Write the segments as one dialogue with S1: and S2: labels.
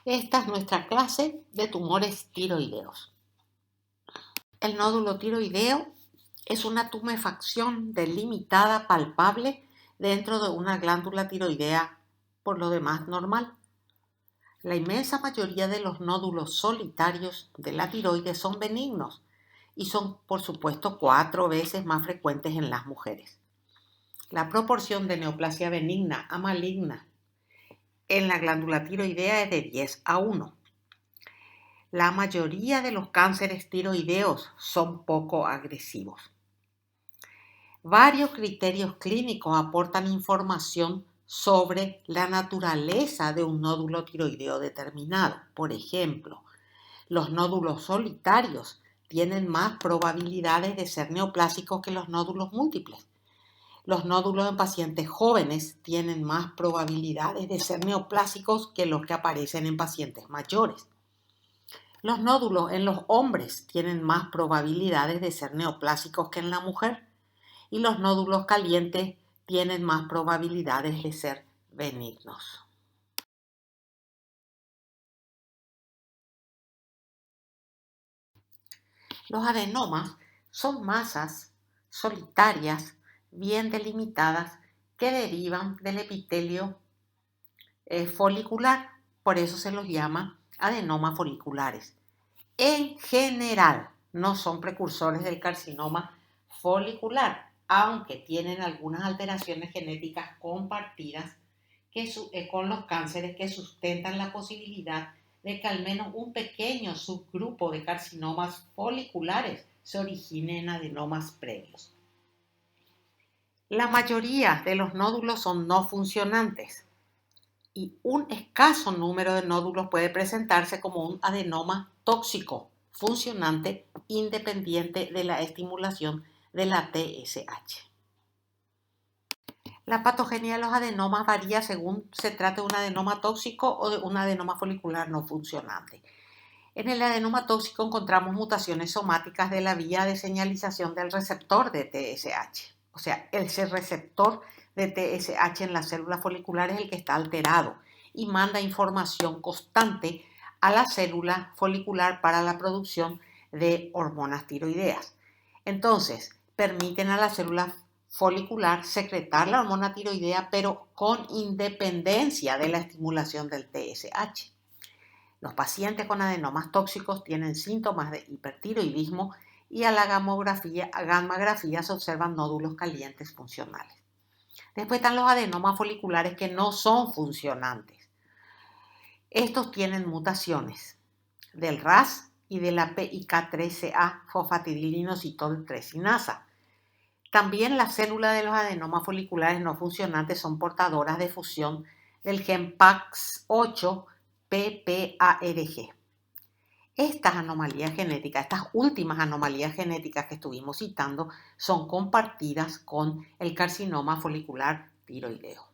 S1: Esta es nuestra clase de tumores tiroideos. El nódulo tiroideo es una tumefacción delimitada palpable dentro de una glándula tiroidea, por lo demás normal. La inmensa mayoría de los nódulos solitarios de la tiroides son benignos y son, por supuesto, 4 veces más frecuentes en las mujeres. La proporción de neoplasia benigna a maligna en la glándula tiroidea es de 10:1. La mayoría de los cánceres tiroideos son poco agresivos. Varios criterios clínicos aportan información sobre la naturaleza de un nódulo tiroideo determinado. Por ejemplo, los nódulos solitarios tienen más probabilidades de ser neoplásicos que los nódulos múltiples. Los nódulos en pacientes jóvenes tienen más probabilidades de ser neoplásicos que los que aparecen en pacientes mayores. Los nódulos en los hombres tienen más probabilidades de ser neoplásicos que en la mujer y los nódulos calientes tienen más probabilidades de ser benignos. Los adenomas son masas solitarias bien delimitadas que derivan del epitelio folicular, por eso se los llama adenomas foliculares. En general, no son precursores del carcinoma folicular, aunque tienen algunas alteraciones genéticas compartidas con los cánceres que sustentan la posibilidad de que al menos un pequeño subgrupo de carcinomas foliculares se origine en adenomas previos. La mayoría de los nódulos son no funcionantes y un escaso número de nódulos puede presentarse como un adenoma tóxico funcionante independiente de la estimulación de la TSH. La patogenia de los adenomas varía según se trate de un adenoma tóxico o de un adenoma folicular no funcionante. En el adenoma tóxico encontramos mutaciones somáticas de la vía de señalización del receptor de TSH. O sea, ese receptor de TSH en las células foliculares es el que está alterado y manda información constante a la célula folicular para la producción de hormonas tiroideas. Entonces, permiten a la célula folicular secretar la hormona tiroidea, pero con independencia de la estimulación del TSH. Los pacientes con adenomas tóxicos tienen síntomas de hipertiroidismo y a la gammagrafía se observan nódulos calientes funcionales. Después están los adenomas foliculares que no son funcionantes. Estos tienen mutaciones del RAS y de la PIK3CA fosfatidilinositol 3-sinasa. También las células de los adenomas foliculares no funcionantes son portadoras de fusión del gen PAX8 PPARG. Estas anomalías genéticas, estas últimas anomalías genéticas que estuvimos citando, son compartidas con el carcinoma folicular tiroideo.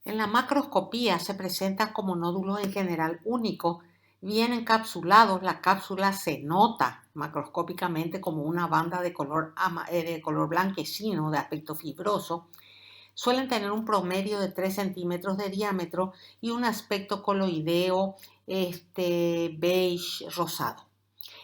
S1: En la macroscopía se presentan como nódulos en general únicos, bien encapsulados. La cápsula se nota macroscópicamente como una banda de color blanquecino de aspecto fibroso. Suelen tener un promedio de 3 centímetros de diámetro y un aspecto coloideo beige rosado.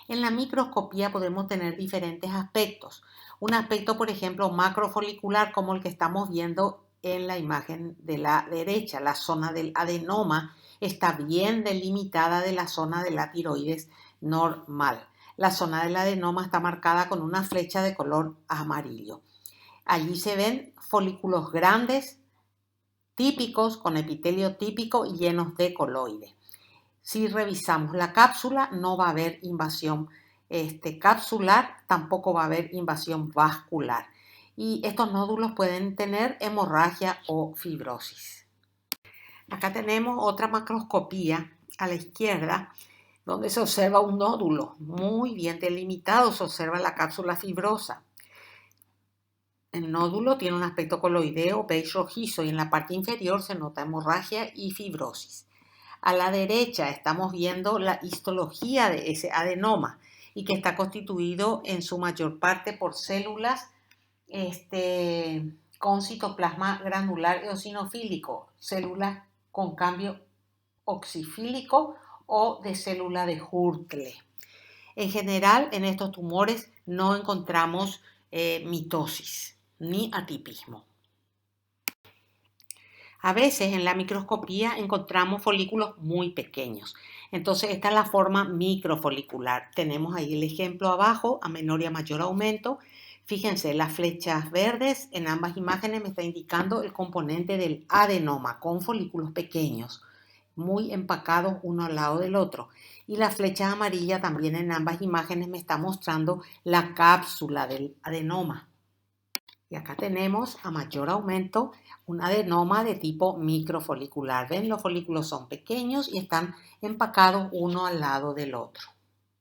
S1: En la microscopía podemos tener diferentes aspectos. Un aspecto, por ejemplo, macrofolicular, como el que estamos viendo en la imagen de la derecha. La zona del adenoma está bien delimitada de la zona de la tiroides normal. La zona del adenoma está marcada con una flecha de color amarillo. Allí se ven folículos grandes, típicos, con epitelio típico y llenos de coloides. Si revisamos la cápsula, no va a haber invasión capsular, tampoco va a haber invasión vascular. Y estos nódulos pueden tener hemorragia o fibrosis. Acá tenemos otra macroscopía a la izquierda, donde se observa un nódulo muy bien delimitado, se observa la cápsula fibrosa. El nódulo tiene un aspecto coloideo beige rojizo y en la parte inferior se nota hemorragia y fibrosis. A la derecha estamos viendo la histología de ese adenoma y que está constituido en su mayor parte por células con citoplasma granular eosinofílico, células con cambio oxifílico o de célula de Hurtle. En general, en estos tumores no encontramos mitosis ni atipismo. A veces en la microscopía encontramos folículos muy pequeños. Entonces esta es la forma microfolicular. Tenemos ahí el ejemplo abajo, a menor y a mayor aumento. Fíjense, las flechas verdes en ambas imágenes me está indicando el componente del adenoma con folículos pequeños, muy empacados uno al lado del otro. Y la flecha amarilla también en ambas imágenes me está mostrando la cápsula del adenoma. Y acá tenemos a mayor aumento un adenoma de tipo microfolicular. ¿Ven? Los folículos son pequeños y están empacados uno al lado del otro.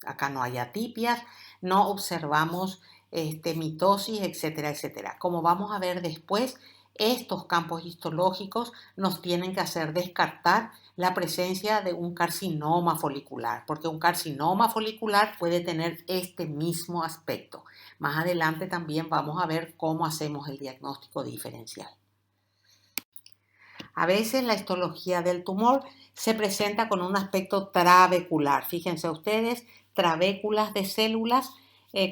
S1: Acá no hay atipias, no observamos mitosis, etcétera, etcétera. Como vamos a ver después, estos campos histológicos nos tienen que hacer descartar la presencia de un carcinoma folicular, porque un carcinoma folicular puede tener este mismo aspecto. Más adelante también vamos a ver cómo hacemos el diagnóstico diferencial. A veces la histología del tumor se presenta con un aspecto trabecular. Fíjense ustedes, trabéculas de células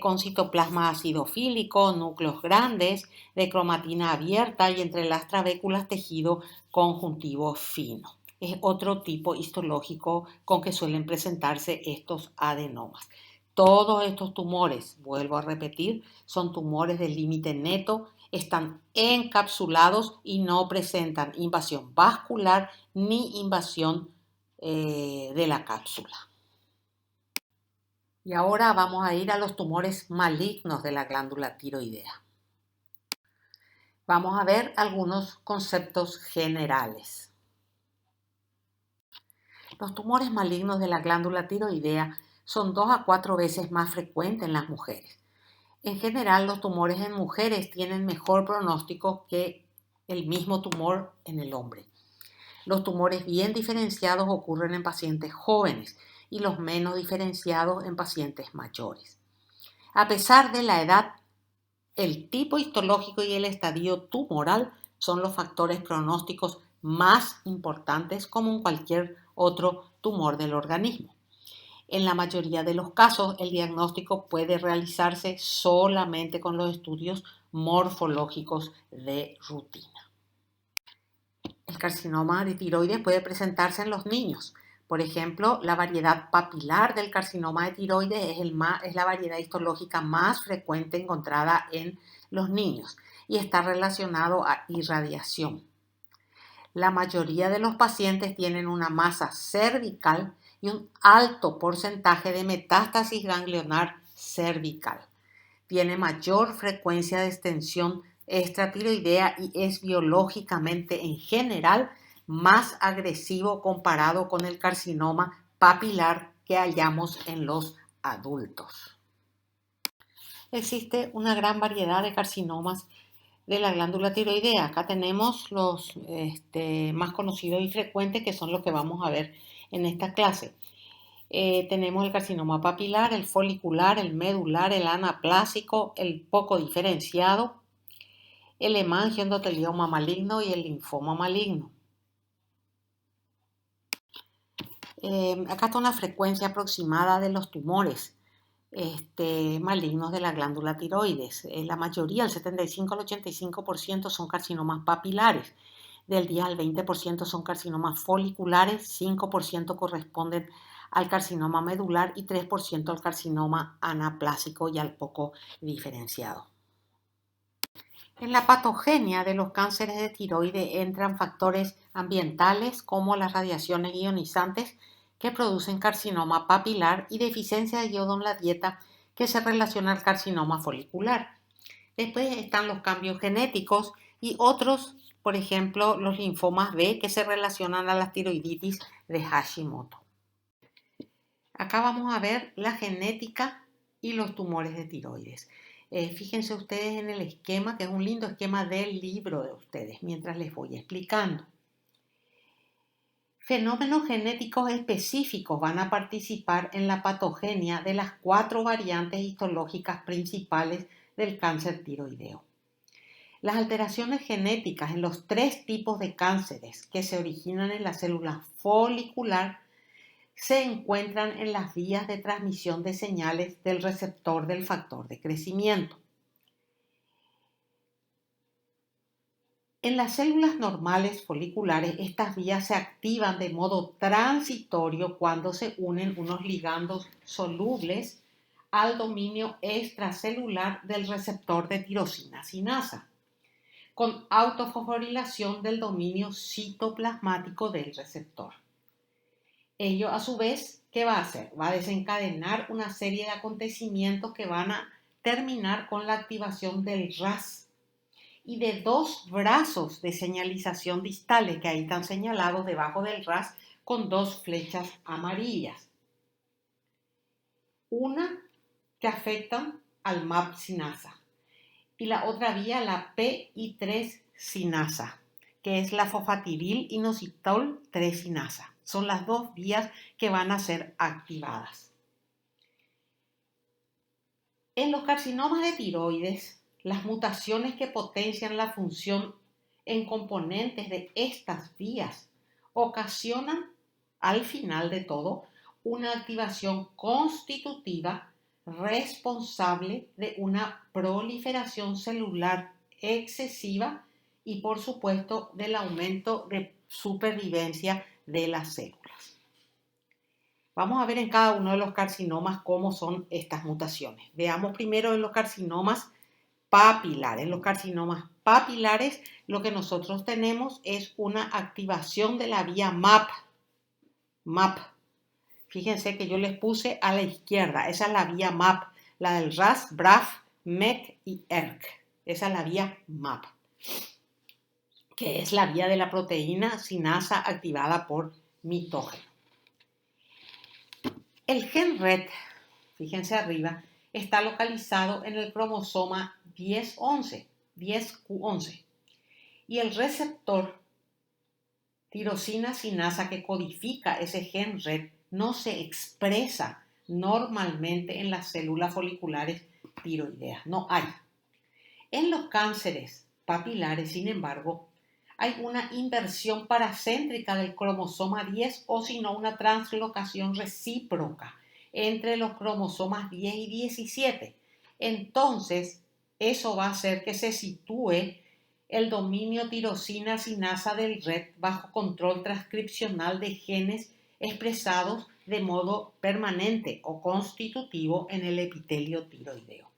S1: con citoplasma acidofílico, núcleos grandes, de cromatina abierta y entre las trabéculas tejido conjuntivo fino. Es otro tipo histológico con que suelen presentarse estos adenomas. Todos estos tumores, vuelvo a repetir, son tumores del límite neto, están encapsulados y no presentan invasión vascular ni invasión de la cápsula. Y ahora vamos a ir a los tumores malignos de la glándula tiroidea. Vamos a ver algunos conceptos generales. Los tumores malignos de la glándula tiroidea son 2 a 4 veces más frecuentes en las mujeres. En general, los tumores en mujeres tienen mejor pronóstico que el mismo tumor en el hombre. Los tumores bien diferenciados ocurren en pacientes jóvenes y los menos diferenciados en pacientes mayores. A pesar de la edad, el tipo histológico y el estadio tumoral son los factores pronósticos más importantes como en cualquier otro tumor del organismo. En la mayoría de los casos, el diagnóstico puede realizarse solamente con los estudios morfológicos de rutina. El carcinoma de tiroides puede presentarse en los niños. Por ejemplo, la variedad papilar del carcinoma de tiroides es la variedad histológica más frecuente encontrada en los niños y está relacionado a irradiación. La mayoría de los pacientes tienen una masa cervical y un alto porcentaje de metástasis ganglionar cervical. Tiene mayor frecuencia de extensión extratiroidea y es biológicamente en general más agresivo comparado con el carcinoma papilar que hallamos en los adultos. Existe una gran variedad de carcinomas de la glándula tiroidea. Acá tenemos los más conocidos y frecuentes, que son los que vamos a ver en esta clase. Tenemos el carcinoma papilar, el folicular, el medular, el anaplásico, el poco diferenciado, el hemangioendotelioma maligno y el linfoma maligno. Acá está una frecuencia aproximada de los tumores malignos de la glándula tiroides. La mayoría, el 75 al 85%, son carcinomas papilares. Del 10 al 20% son carcinomas foliculares, 5% corresponden al carcinoma medular y 3% al carcinoma anaplásico y al poco diferenciado. En la patogenia de los cánceres de tiroides entran factores ambientales como las radiaciones ionizantes que producen carcinoma papilar y deficiencia de yodo en la dieta que se relaciona al carcinoma folicular. Después están los cambios genéticos y otros, por ejemplo, los linfomas B que se relacionan a la tiroiditis de Hashimoto. Acá vamos a ver la genética y los tumores de tiroides. Fíjense ustedes en el esquema, que es un lindo esquema del libro de ustedes, mientras les voy explicando. Fenómenos genéticos específicos van a participar en la patogenia de las 4 variantes histológicas principales del cáncer tiroideo. Las alteraciones genéticas en los 3 tipos de cánceres que se originan en la célula folicular se encuentran en las vías de transmisión de señales del receptor del factor de crecimiento. En las células normales foliculares, estas vías se activan de modo transitorio cuando se unen unos ligandos solubles al dominio extracelular del receptor de tirosina sinasa, con autofosforilación del dominio citoplasmático del receptor. Ello, a su vez, ¿qué va a hacer? Va a desencadenar una serie de acontecimientos que van a terminar con la activación del RAS y de 2 brazos de señalización distales que ahí están señalados debajo del RAS con 2 flechas amarillas. Una que afectan al MAP sinasa y la otra vía la PI3 sinasa, que es la fosfatidil inositol 3 sinasa. Son las 2 vías que van a ser activadas. En los carcinomas de tiroides, las mutaciones que potencian la función en componentes de estas vías ocasionan, al final de todo, una activación constitutiva responsable de una proliferación celular excesiva y, por supuesto, del aumento de supervivencia de las células. Vamos a ver en cada uno de los carcinomas cómo son estas mutaciones. Veamos primero en los carcinomas papilares. En los carcinomas papilares lo que nosotros tenemos es una activación de la vía MAP. Fíjense que yo les puse a la izquierda. Esa es la vía MAP, la del RAS, BRAF, MEK y ERK. Esa es la vía MAP, que es la vía de la proteína sinasa activada por mitógeno. El gen RET, fíjense arriba, está localizado en el cromosoma 10q11 y el receptor tirosina sinasa que codifica ese gen RET no se expresa normalmente en las células foliculares tiroideas, no hay. En los cánceres papilares, sin embargo, hay una inversión paracéntrica del cromosoma 10 o si no una translocación recíproca entre los cromosomas 10 y 17. Entonces, eso va a hacer que se sitúe el dominio tirosina sinasa del RET bajo control transcripcional de genes expresados de modo permanente o constitutivo en el epitelio tiroideo.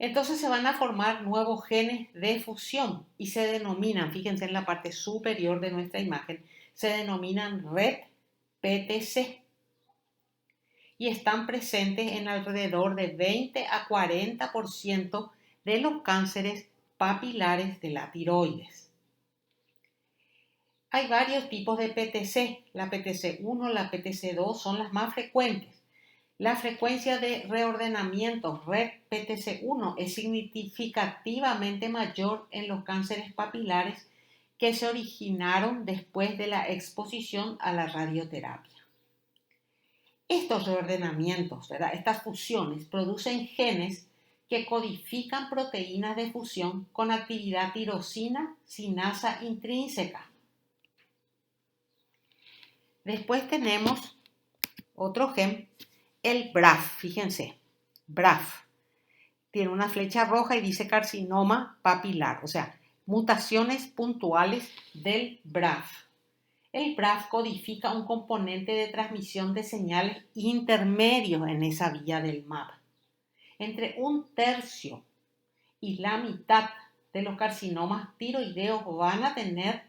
S1: Entonces se van a formar nuevos genes de fusión y se denominan, fíjense en la parte superior de nuestra imagen, se denominan RET-PTC y están presentes en alrededor de 20 a 40% de los cánceres papilares de la tiroides. Hay varios tipos de PTC, la PTC1, la PTC2 son las más frecuentes. La frecuencia de reordenamiento RET-PTC1 es significativamente mayor en los cánceres papilares que se originaron después de la exposición a la radioterapia. Estos reordenamientos, estas fusiones, producen genes que codifican proteínas de fusión con actividad tirosina sinasa intrínseca. Después tenemos otro gen, el BRAF, fíjense, BRAF. Tiene una flecha roja y dice carcinoma papilar, o sea, mutaciones puntuales del BRAF. El BRAF codifica un componente de transmisión de señales intermedios en esa vía del MAP. Entre 1/3 y la mitad de los carcinomas tiroideos van a tener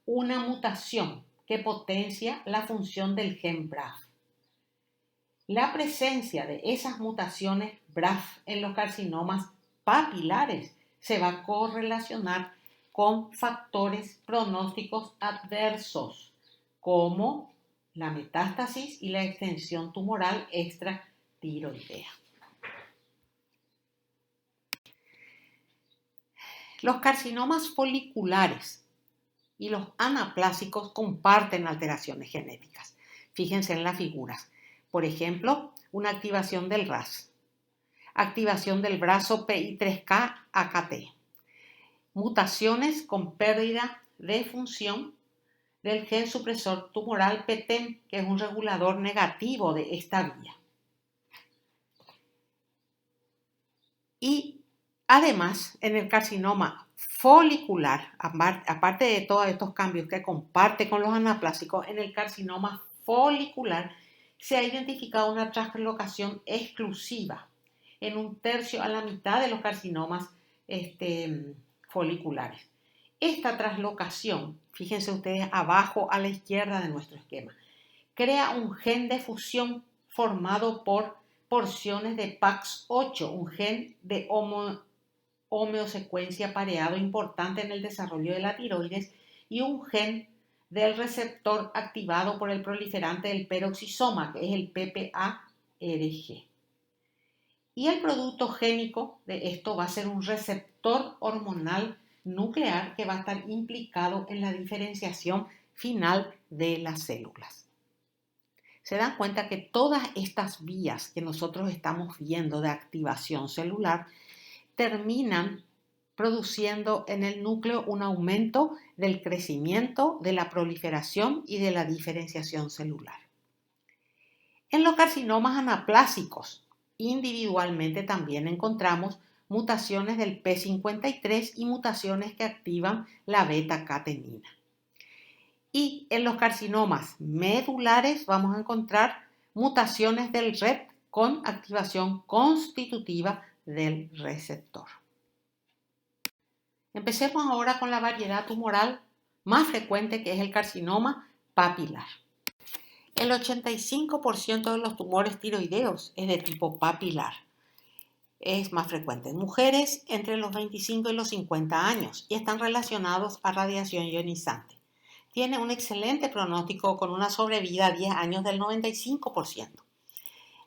S1: una mutación que potencia la función del gen BRAF. La presencia de esas mutaciones BRAF en los carcinomas papilares se va a correlacionar con factores pronósticos adversos como la metástasis y la extensión tumoral extratiroidea. Los carcinomas foliculares y los anaplásicos comparten alteraciones genéticas. Fíjense en las figuras. Por ejemplo, una activación del RAS, activación del brazo PI3K-AKT, mutaciones con pérdida de función del gen supresor tumoral PTEN, que es un regulador negativo de esta vía. Y además, en el carcinoma folicular, aparte de todos estos cambios que comparte con los anaplásicos, en el carcinoma folicular se ha identificado una translocación exclusiva en 1/3 a la mitad de los carcinomas foliculares. Esta translocación, fíjense ustedes abajo a la izquierda de nuestro esquema, crea un gen de fusión formado por porciones de PAX8, un gen de homeosecuencia pareado importante en el desarrollo de la tiroides, y un gen del receptor activado por el proliferante del peroxisoma, que es el PPARG. Y el producto génico de esto va a ser un receptor hormonal nuclear que va a estar implicado en la diferenciación final de las células. Se dan cuenta que todas estas vías que nosotros estamos viendo de activación celular terminan produciendo en el núcleo un aumento del crecimiento, de la proliferación y de la diferenciación celular. En los carcinomas anaplásicos, individualmente también encontramos mutaciones del P53 y mutaciones que activan la beta-catenina. Y en los carcinomas medulares vamos a encontrar mutaciones del RET con activación constitutiva del receptor. Empecemos ahora con la variedad tumoral más frecuente, que es el carcinoma papilar. El 85% de los tumores tiroideos es de tipo papilar. Es más frecuente en mujeres entre los 25 y los 50 años y están relacionados a radiación ionizante. Tiene un excelente pronóstico con una sobrevida a 10 años del 95%.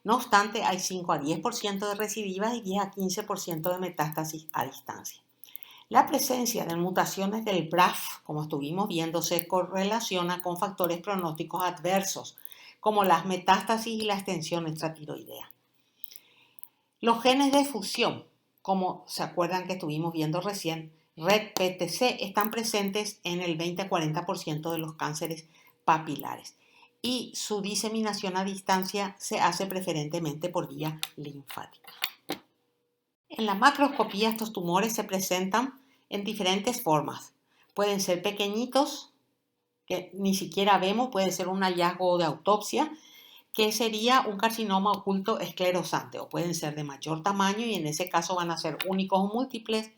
S1: No obstante, hay 5 a 10% de recidivas y 10 a 15% de metástasis a distancia. La presencia de mutaciones del BRAF, como estuvimos viendo, se correlaciona con factores pronósticos adversos, como las metástasis y la extensión extratiroidea. Los genes de fusión, como se acuerdan que estuvimos viendo recién, RET-PTC, están presentes en el 20 a 40% de los cánceres papilares y su diseminación a distancia se hace preferentemente por vía linfática. En la macroscopía estos tumores se presentan en diferentes formas. Pueden ser pequeñitos, que ni siquiera vemos, puede ser un hallazgo de autopsia, que sería un carcinoma oculto esclerosante, o pueden ser de mayor tamaño y en ese caso van a ser únicos o múltiples,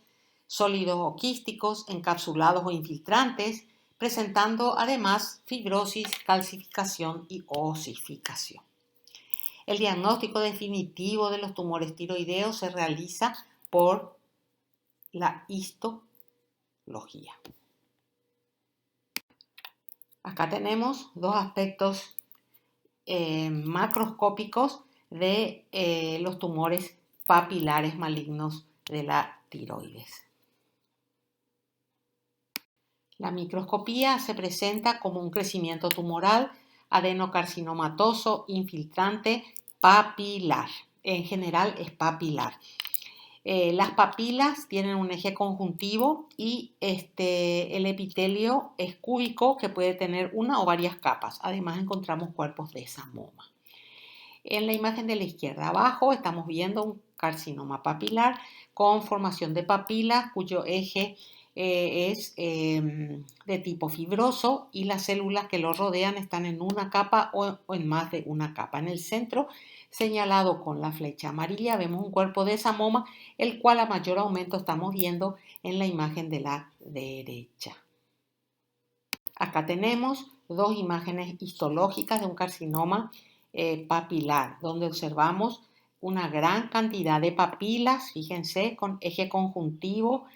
S1: sólidos o quísticos, encapsulados o infiltrantes, presentando además fibrosis, calcificación y osificación. El diagnóstico definitivo de los tumores tiroideos se realiza por la histología. Acá tenemos dos aspectos macroscópicos de los tumores papilares malignos de la tiroides. La microscopía se presenta como un crecimiento tumoral adenocarcinomatoso infiltrante papilar. En general es papilar. Las papilas tienen un eje conjuntivo y el epitelio es cúbico, que puede tener una o varias capas. Además encontramos cuerpos de samoma. En la imagen de la izquierda abajo estamos viendo un carcinoma papilar con formación de papilas cuyo eje es de tipo fibroso y las células que lo rodean están en una capa o en más de una capa. En el centro, señalado con la flecha amarilla, vemos un cuerpo de samoma, el cual a mayor aumento estamos viendo en la imagen de la derecha. Acá tenemos dos imágenes histológicas de un carcinoma papilar, donde observamos una gran cantidad de papilas, fíjense, con eje conjuntivo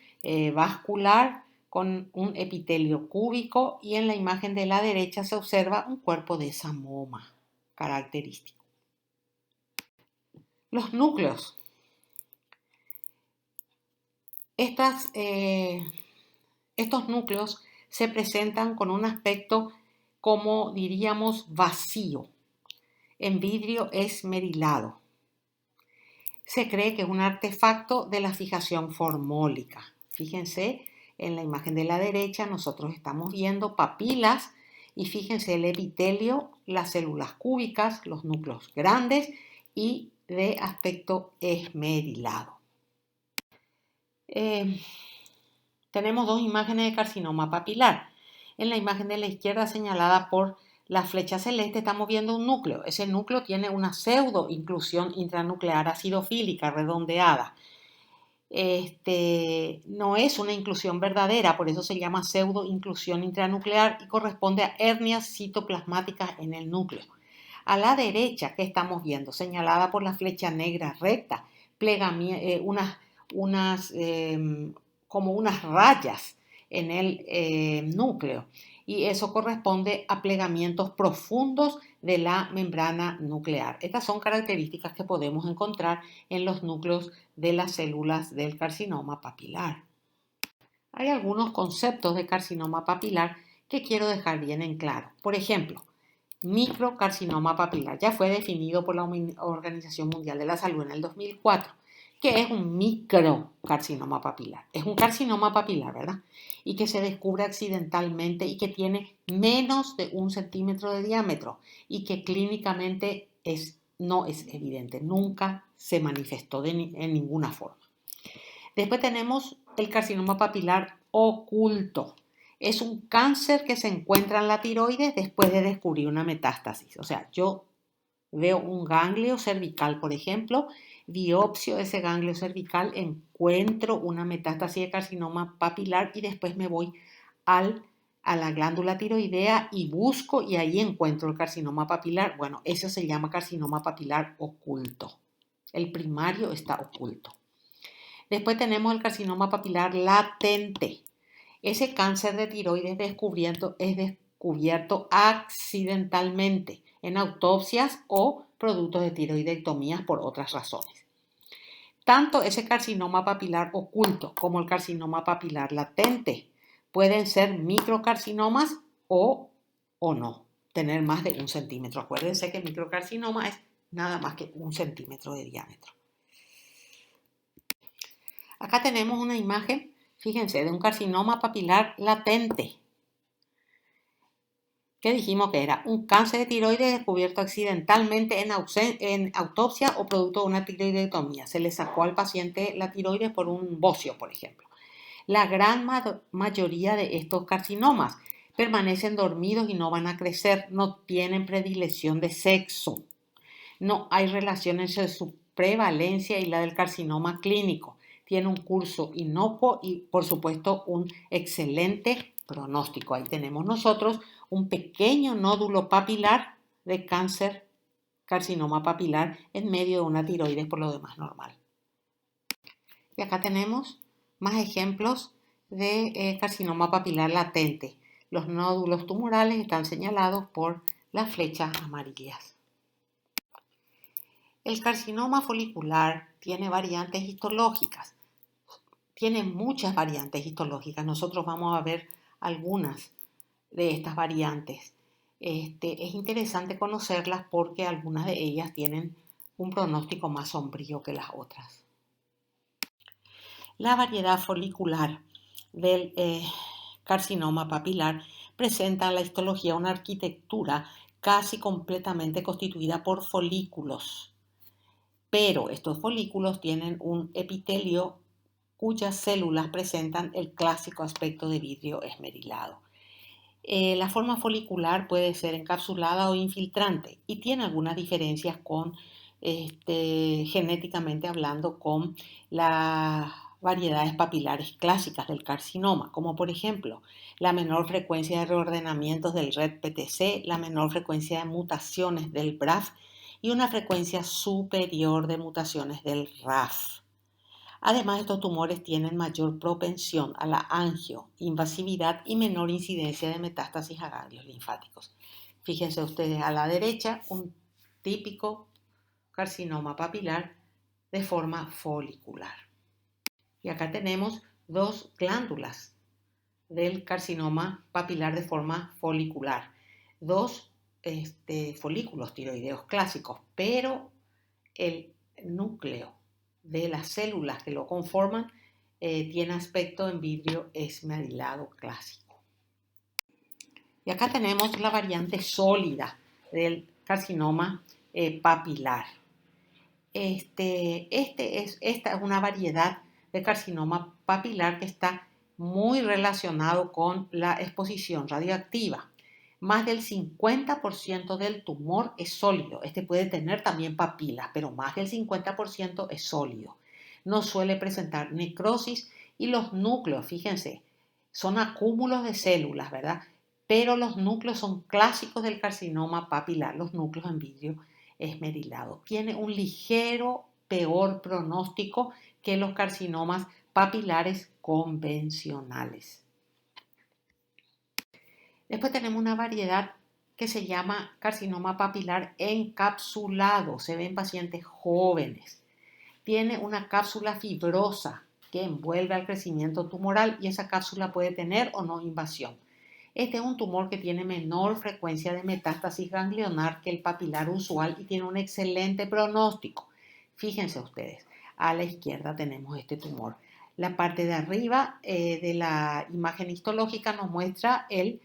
S1: vascular, con un epitelio cúbico, y en la imagen de la derecha se observa un cuerpo de samoma característico. Los núcleos. Estos núcleos se presentan con un aspecto, como diríamos, vacío. En vidrio esmerilado. Se cree que es un artefacto de la fijación formólica. Fíjense En la imagen de la derecha nosotros estamos viendo papilas y fíjense el epitelio, las células cúbicas, los núcleos grandes y de aspecto esmerilado. Tenemos dos imágenes de carcinoma papilar. En la imagen de la izquierda señalada por la flecha celeste estamos viendo un núcleo. Ese núcleo tiene una pseudo inclusión intranuclear acidofílica redondeada. No es una inclusión verdadera, por eso se llama pseudo inclusión intranuclear y corresponde a hernias citoplasmáticas en el núcleo. A la derecha, que estamos viendo, señalada por la flecha negra recta, como unas rayas en el núcleo, y eso corresponde a plegamientos profundos de la membrana nuclear. Estas son características que podemos encontrar en los núcleos de las células del carcinoma papilar. Hay algunos conceptos de carcinoma papilar que quiero dejar bien en claro. Por ejemplo, microcarcinoma papilar ya fue definido por la Organización Mundial de la Salud en el 2004. ¿Qué es un microcarcinoma papilar? Es un carcinoma papilar, ¿verdad? Y que se descubre accidentalmente y que tiene menos de 1 centímetro de diámetro y que clínicamente no es evidente, nunca se manifestó en ninguna forma. Después tenemos el carcinoma papilar oculto. Es un cáncer que se encuentra en la tiroides después de descubrir una metástasis. O sea, yo veo un ganglio cervical, por ejemplo, biopsio ese ganglio cervical, encuentro una metástasis de carcinoma papilar y después me voy a la glándula tiroidea y busco y ahí encuentro el carcinoma papilar. Bueno, eso se llama carcinoma papilar oculto. El primario está oculto. Después tenemos el carcinoma papilar latente. Ese cáncer de tiroides es descubierto accidentalmente en autopsias o productos de tiroidectomías por otras razones. Tanto ese carcinoma papilar oculto como el carcinoma papilar latente pueden ser microcarcinomas o no, tener más de 1 centímetro. Acuérdense que microcarcinoma es nada más que 1 centímetro de diámetro. Acá tenemos una imagen, fíjense, de un carcinoma papilar latente. ¿Qué dijimos que era? Un cáncer de tiroides descubierto accidentalmente en autopsia o producto de una tiroidectomía. Se le sacó al paciente la tiroides por un bocio, por ejemplo. La gran mayoría de estos carcinomas permanecen dormidos y no van a crecer, no tienen predilección de sexo. No hay relación entre su prevalencia y la del carcinoma clínico. Tiene un curso inocuo y, por supuesto, un excelente pronóstico. Ahí tenemos nosotros un pequeño nódulo papilar de cáncer, carcinoma papilar, en medio de una tiroides, por lo demás normal. Y acá tenemos más ejemplos de carcinoma papilar latente. Los nódulos tumorales están señalados por las flechas amarillas. El carcinoma folicular tiene variantes histológicas. Tiene muchas variantes histológicas. Nosotros vamos a ver algunas de estas variantes. Es interesante conocerlas porque algunas de ellas tienen un pronóstico más sombrío que las otras. La variedad folicular del carcinoma papilar presenta en la histología una arquitectura casi completamente constituida por folículos, pero estos folículos tienen un epitelio cuyas células presentan el clásico aspecto de vidrio esmerilado. La forma folicular puede ser encapsulada o infiltrante y tiene algunas diferencias genéticamente hablando con las variedades papilares clásicas del carcinoma, como por ejemplo la menor frecuencia de reordenamientos del RED-PTC, la menor frecuencia de mutaciones del BRAF y una frecuencia superior de mutaciones del RAF. Además, estos tumores tienen mayor propensión a la angioinvasividad y menor incidencia de metástasis a ganglios linfáticos. Fíjense ustedes a la derecha un típico carcinoma papilar de forma folicular. Y acá tenemos dos glándulas del carcinoma papilar de forma folicular. Dos folículos tiroideos clásicos, pero el núcleo de las células que lo conforman tiene aspecto en vidrio esmerilado clásico. Y acá tenemos la variante sólida del carcinoma papilar. Esta es una variedad de carcinoma papilar que está muy relacionado con la exposición radioactiva. Más del 50% del tumor es sólido. Este puede tener también papilas, pero más del 50% es sólido. No suele presentar necrosis y los núcleos, fíjense, son acúmulos de células, ¿verdad? Pero los núcleos son clásicos del carcinoma papilar, los núcleos en vidrio esmerilado. Tiene un ligero peor pronóstico que los carcinomas papilares convencionales. Después tenemos una variedad que se llama carcinoma papilar encapsulado. Se ve en pacientes jóvenes. Tiene una cápsula fibrosa que envuelve al crecimiento tumoral y esa cápsula puede tener o no invasión. Este es un tumor que tiene menor frecuencia de metástasis ganglionar que el papilar usual y tiene un excelente pronóstico. Fíjense ustedes, a la izquierda tenemos este tumor. La parte de arriba de la imagen histológica nos muestra el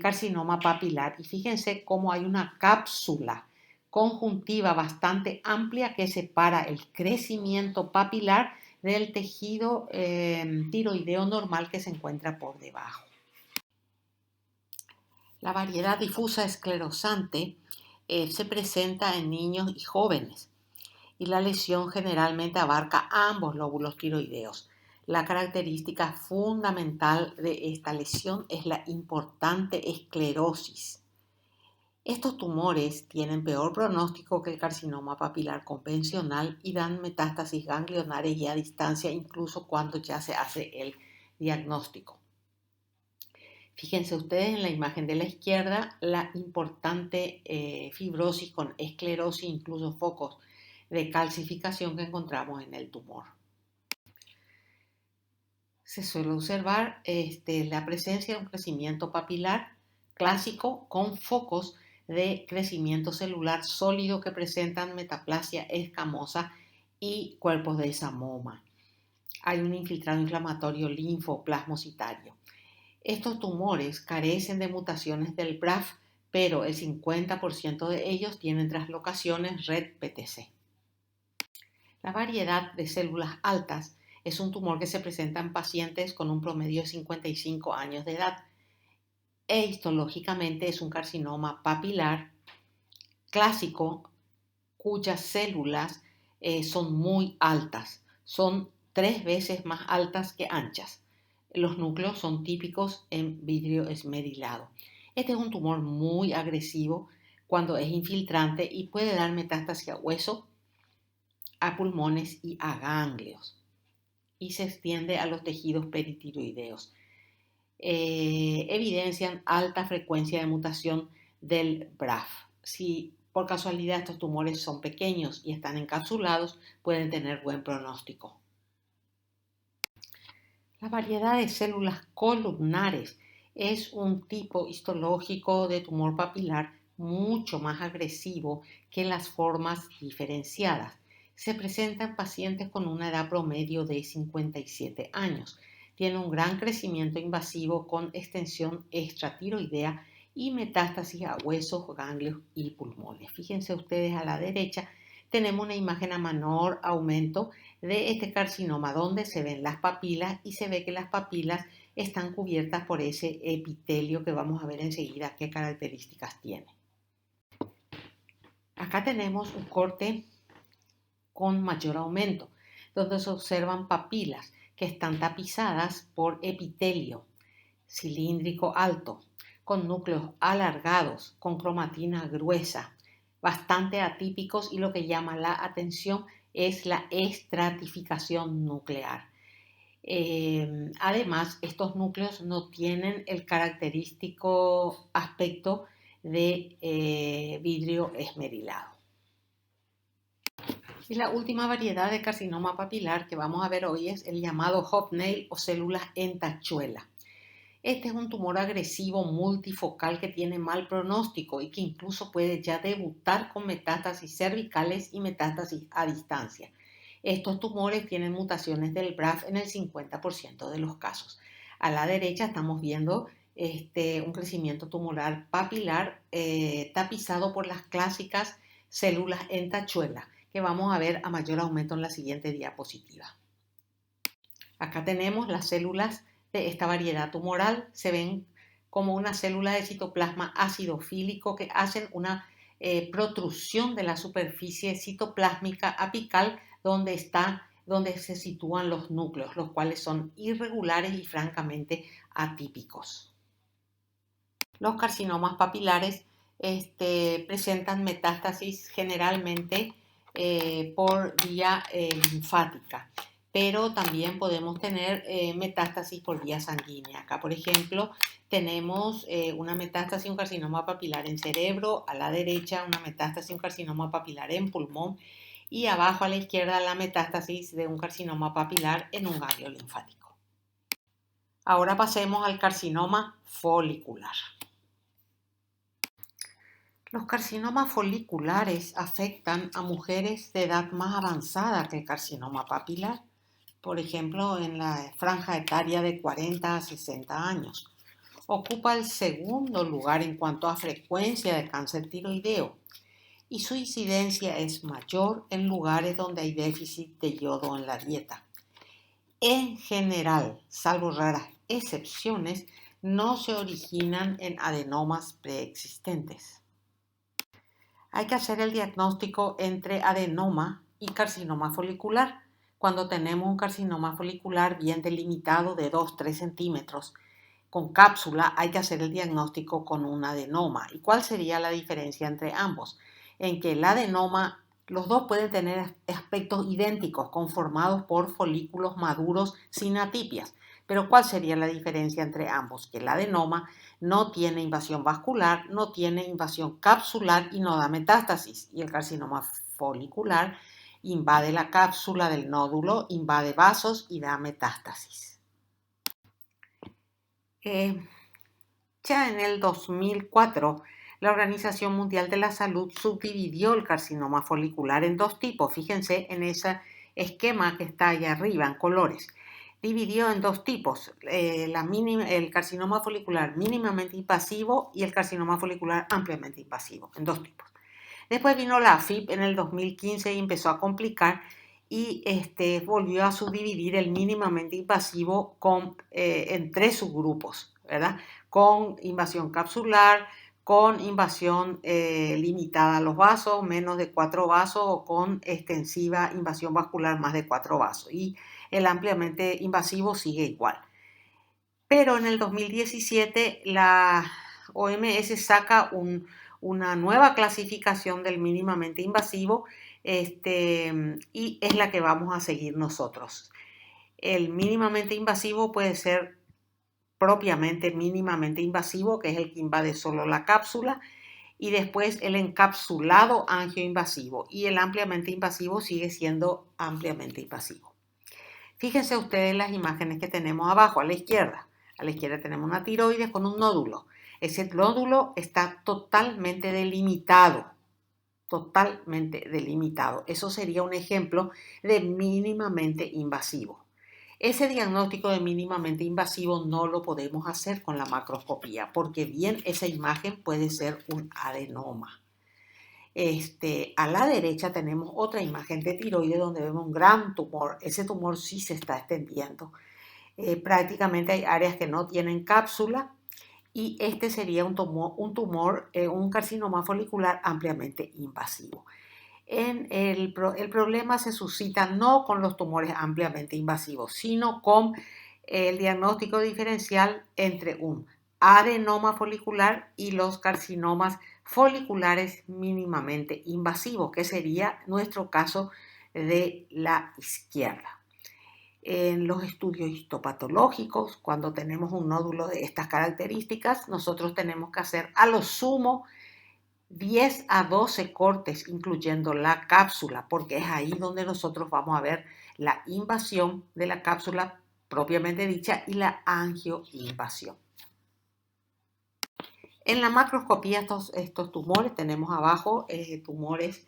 S1: carcinoma papilar y fíjense cómo hay una cápsula conjuntiva bastante amplia que separa el crecimiento papilar del tejido tiroideo normal que se encuentra por debajo. La variedad difusa esclerosante se presenta en niños y jóvenes y la lesión generalmente abarca ambos lóbulos tiroideos. La característica fundamental de esta lesión es la importante esclerosis. Estos tumores tienen peor pronóstico que el carcinoma papilar convencional y dan metástasis ganglionares y a distancia incluso cuando ya se hace el diagnóstico. Fíjense ustedes en la imagen de la izquierda la importante fibrosis con esclerosis, incluso focos de calcificación que encontramos en el tumor. Se suele observar la presencia de un crecimiento papilar clásico con focos de crecimiento celular sólido que presentan metaplasia escamosa y cuerpos de samoma. Hay un infiltrado inflamatorio linfoplasmocitario. Estos tumores carecen de mutaciones del BRAF, pero el 50% de ellos tienen translocaciones RET-PTC. La variedad de células altas es un tumor que se presenta en pacientes con un promedio de 55 años de edad e histológicamente es un carcinoma papilar clásico cuyas células son muy altas, son 3 veces más altas que anchas. Los núcleos son típicos en vidrio esmerilado. Este es un tumor muy agresivo cuando es infiltrante y puede dar metástasis a hueso, a pulmones y a ganglios. Y se extiende a los tejidos peritiroideos. Evidencian alta frecuencia de mutación del BRAF. Si por casualidad estos tumores son pequeños y están encapsulados, pueden tener buen pronóstico. La variedad de células columnares es un tipo histológico de tumor papilar mucho más agresivo que las formas diferenciadas. Se presenta en pacientes con una edad promedio de 57 años. Tiene un gran crecimiento invasivo con extensión extratiroidea y metástasis a huesos, ganglios y pulmones. Fíjense ustedes a la derecha tenemos una imagen a menor aumento de este carcinoma donde se ven las papilas y se ve que las papilas están cubiertas por ese epitelio que vamos a ver enseguida qué características tiene. Acá tenemos un corte con mayor aumento donde se observan papilas que están tapizadas por epitelio cilíndrico alto con núcleos alargados, con cromatina gruesa, bastante atípicos y lo que llama la atención es la estratificación nuclear. Además, estos núcleos no tienen el característico aspecto de vidrio esmerilado. Y la última variedad de carcinoma papilar que vamos a ver hoy es el llamado hobnail o células en tachuela. Este es un tumor agresivo multifocal que tiene mal pronóstico y que incluso puede ya debutar con metástasis cervicales y metástasis a distancia. Estos tumores tienen mutaciones del BRAF en el 50% de los casos. A la derecha estamos viendo un crecimiento tumoral papilar tapizado por las clásicas células en tachuela, que vamos a ver a mayor aumento en la siguiente diapositiva. Acá tenemos las células de esta variedad tumoral, se ven como una célula de citoplasma acidofílico que hacen una protrusión de la superficie citoplásmica apical donde se sitúan los núcleos, los cuales son irregulares y francamente atípicos. Los carcinomas papilares presentan metástasis generalmente por vía linfática, pero también podemos tener metástasis por vía sanguínea. Acá, por ejemplo, tenemos una metástasis, un carcinoma papilar en cerebro, a la derecha una metástasis, un carcinoma papilar en pulmón y abajo a la izquierda la metástasis de un carcinoma papilar en un ganglio linfático. Ahora pasemos al carcinoma folicular. Los carcinomas foliculares afectan a mujeres de edad más avanzada que el carcinoma papilar, por ejemplo, en la franja etaria de 40 a 60 años. Ocupa el segundo lugar en cuanto a frecuencia de cáncer tiroideo y su incidencia es mayor en lugares donde hay déficit de yodo en la dieta. En general, salvo raras excepciones, no se originan en adenomas preexistentes. Hay que hacer el diagnóstico entre adenoma y carcinoma folicular. Cuando tenemos un carcinoma folicular bien delimitado de 2-3 centímetros con cápsula, hay que hacer el diagnóstico con un adenoma. ¿Y cuál sería la diferencia entre ambos? En que el adenoma, los dos pueden tener aspectos idénticos, conformados por folículos maduros sin atipias. Pero ¿cuál sería la diferencia entre ambos? Que el adenoma no tiene invasión vascular, no tiene invasión capsular y no da metástasis. Y el carcinoma folicular invade la cápsula del nódulo, invade vasos y da metástasis. Ya en el 2004, la Organización Mundial de la Salud subdividió el carcinoma folicular en dos tipos. Fíjense en ese esquema que está ahí arriba en colores. Dividió en dos tipos, el carcinoma folicular mínimamente invasivo y el carcinoma folicular ampliamente invasivo, en dos tipos. Después vino la AFIP en el 2015 y empezó a complicar y volvió a subdividir el mínimamente invasivo en tres subgrupos, ¿verdad? Con invasión capsular, con invasión limitada a los vasos, menos de 4 vasos, o con extensiva invasión vascular, más de 4 vasos. Y el ampliamente invasivo sigue igual. Pero en el 2017 la OMS saca una nueva clasificación del mínimamente invasivo y es la que vamos a seguir nosotros. El mínimamente invasivo puede ser propiamente mínimamente invasivo, que es el que invade solo la cápsula, y después el encapsulado angioinvasivo, y el ampliamente invasivo sigue siendo ampliamente invasivo. Fíjense ustedes las imágenes que tenemos abajo a la izquierda. A la izquierda tenemos una tiroides con un nódulo. Ese nódulo está totalmente delimitado. Totalmente delimitado. Eso sería un ejemplo de mínimamente invasivo. Ese diagnóstico de mínimamente invasivo no lo podemos hacer con la macroscopía, porque bien esa imagen puede ser un adenoma. A la derecha tenemos otra imagen de tiroides donde vemos un gran tumor. Ese tumor sí se está extendiendo. Prácticamente hay áreas que no tienen cápsula y este sería un carcinoma folicular ampliamente invasivo. El problema se suscita no con los tumores ampliamente invasivos, sino con el diagnóstico diferencial entre un adenoma folicular y los carcinomas foliculares mínimamente invasivos, que sería nuestro caso de la izquierda. En los estudios histopatológicos, cuando tenemos un nódulo de estas características, nosotros tenemos que hacer a lo sumo 10 a 12 cortes, incluyendo la cápsula, porque es ahí donde nosotros vamos a ver la invasión de la cápsula propiamente dicha y la angioinvasión. En la macroscopía estos tumores tenemos abajo tumores,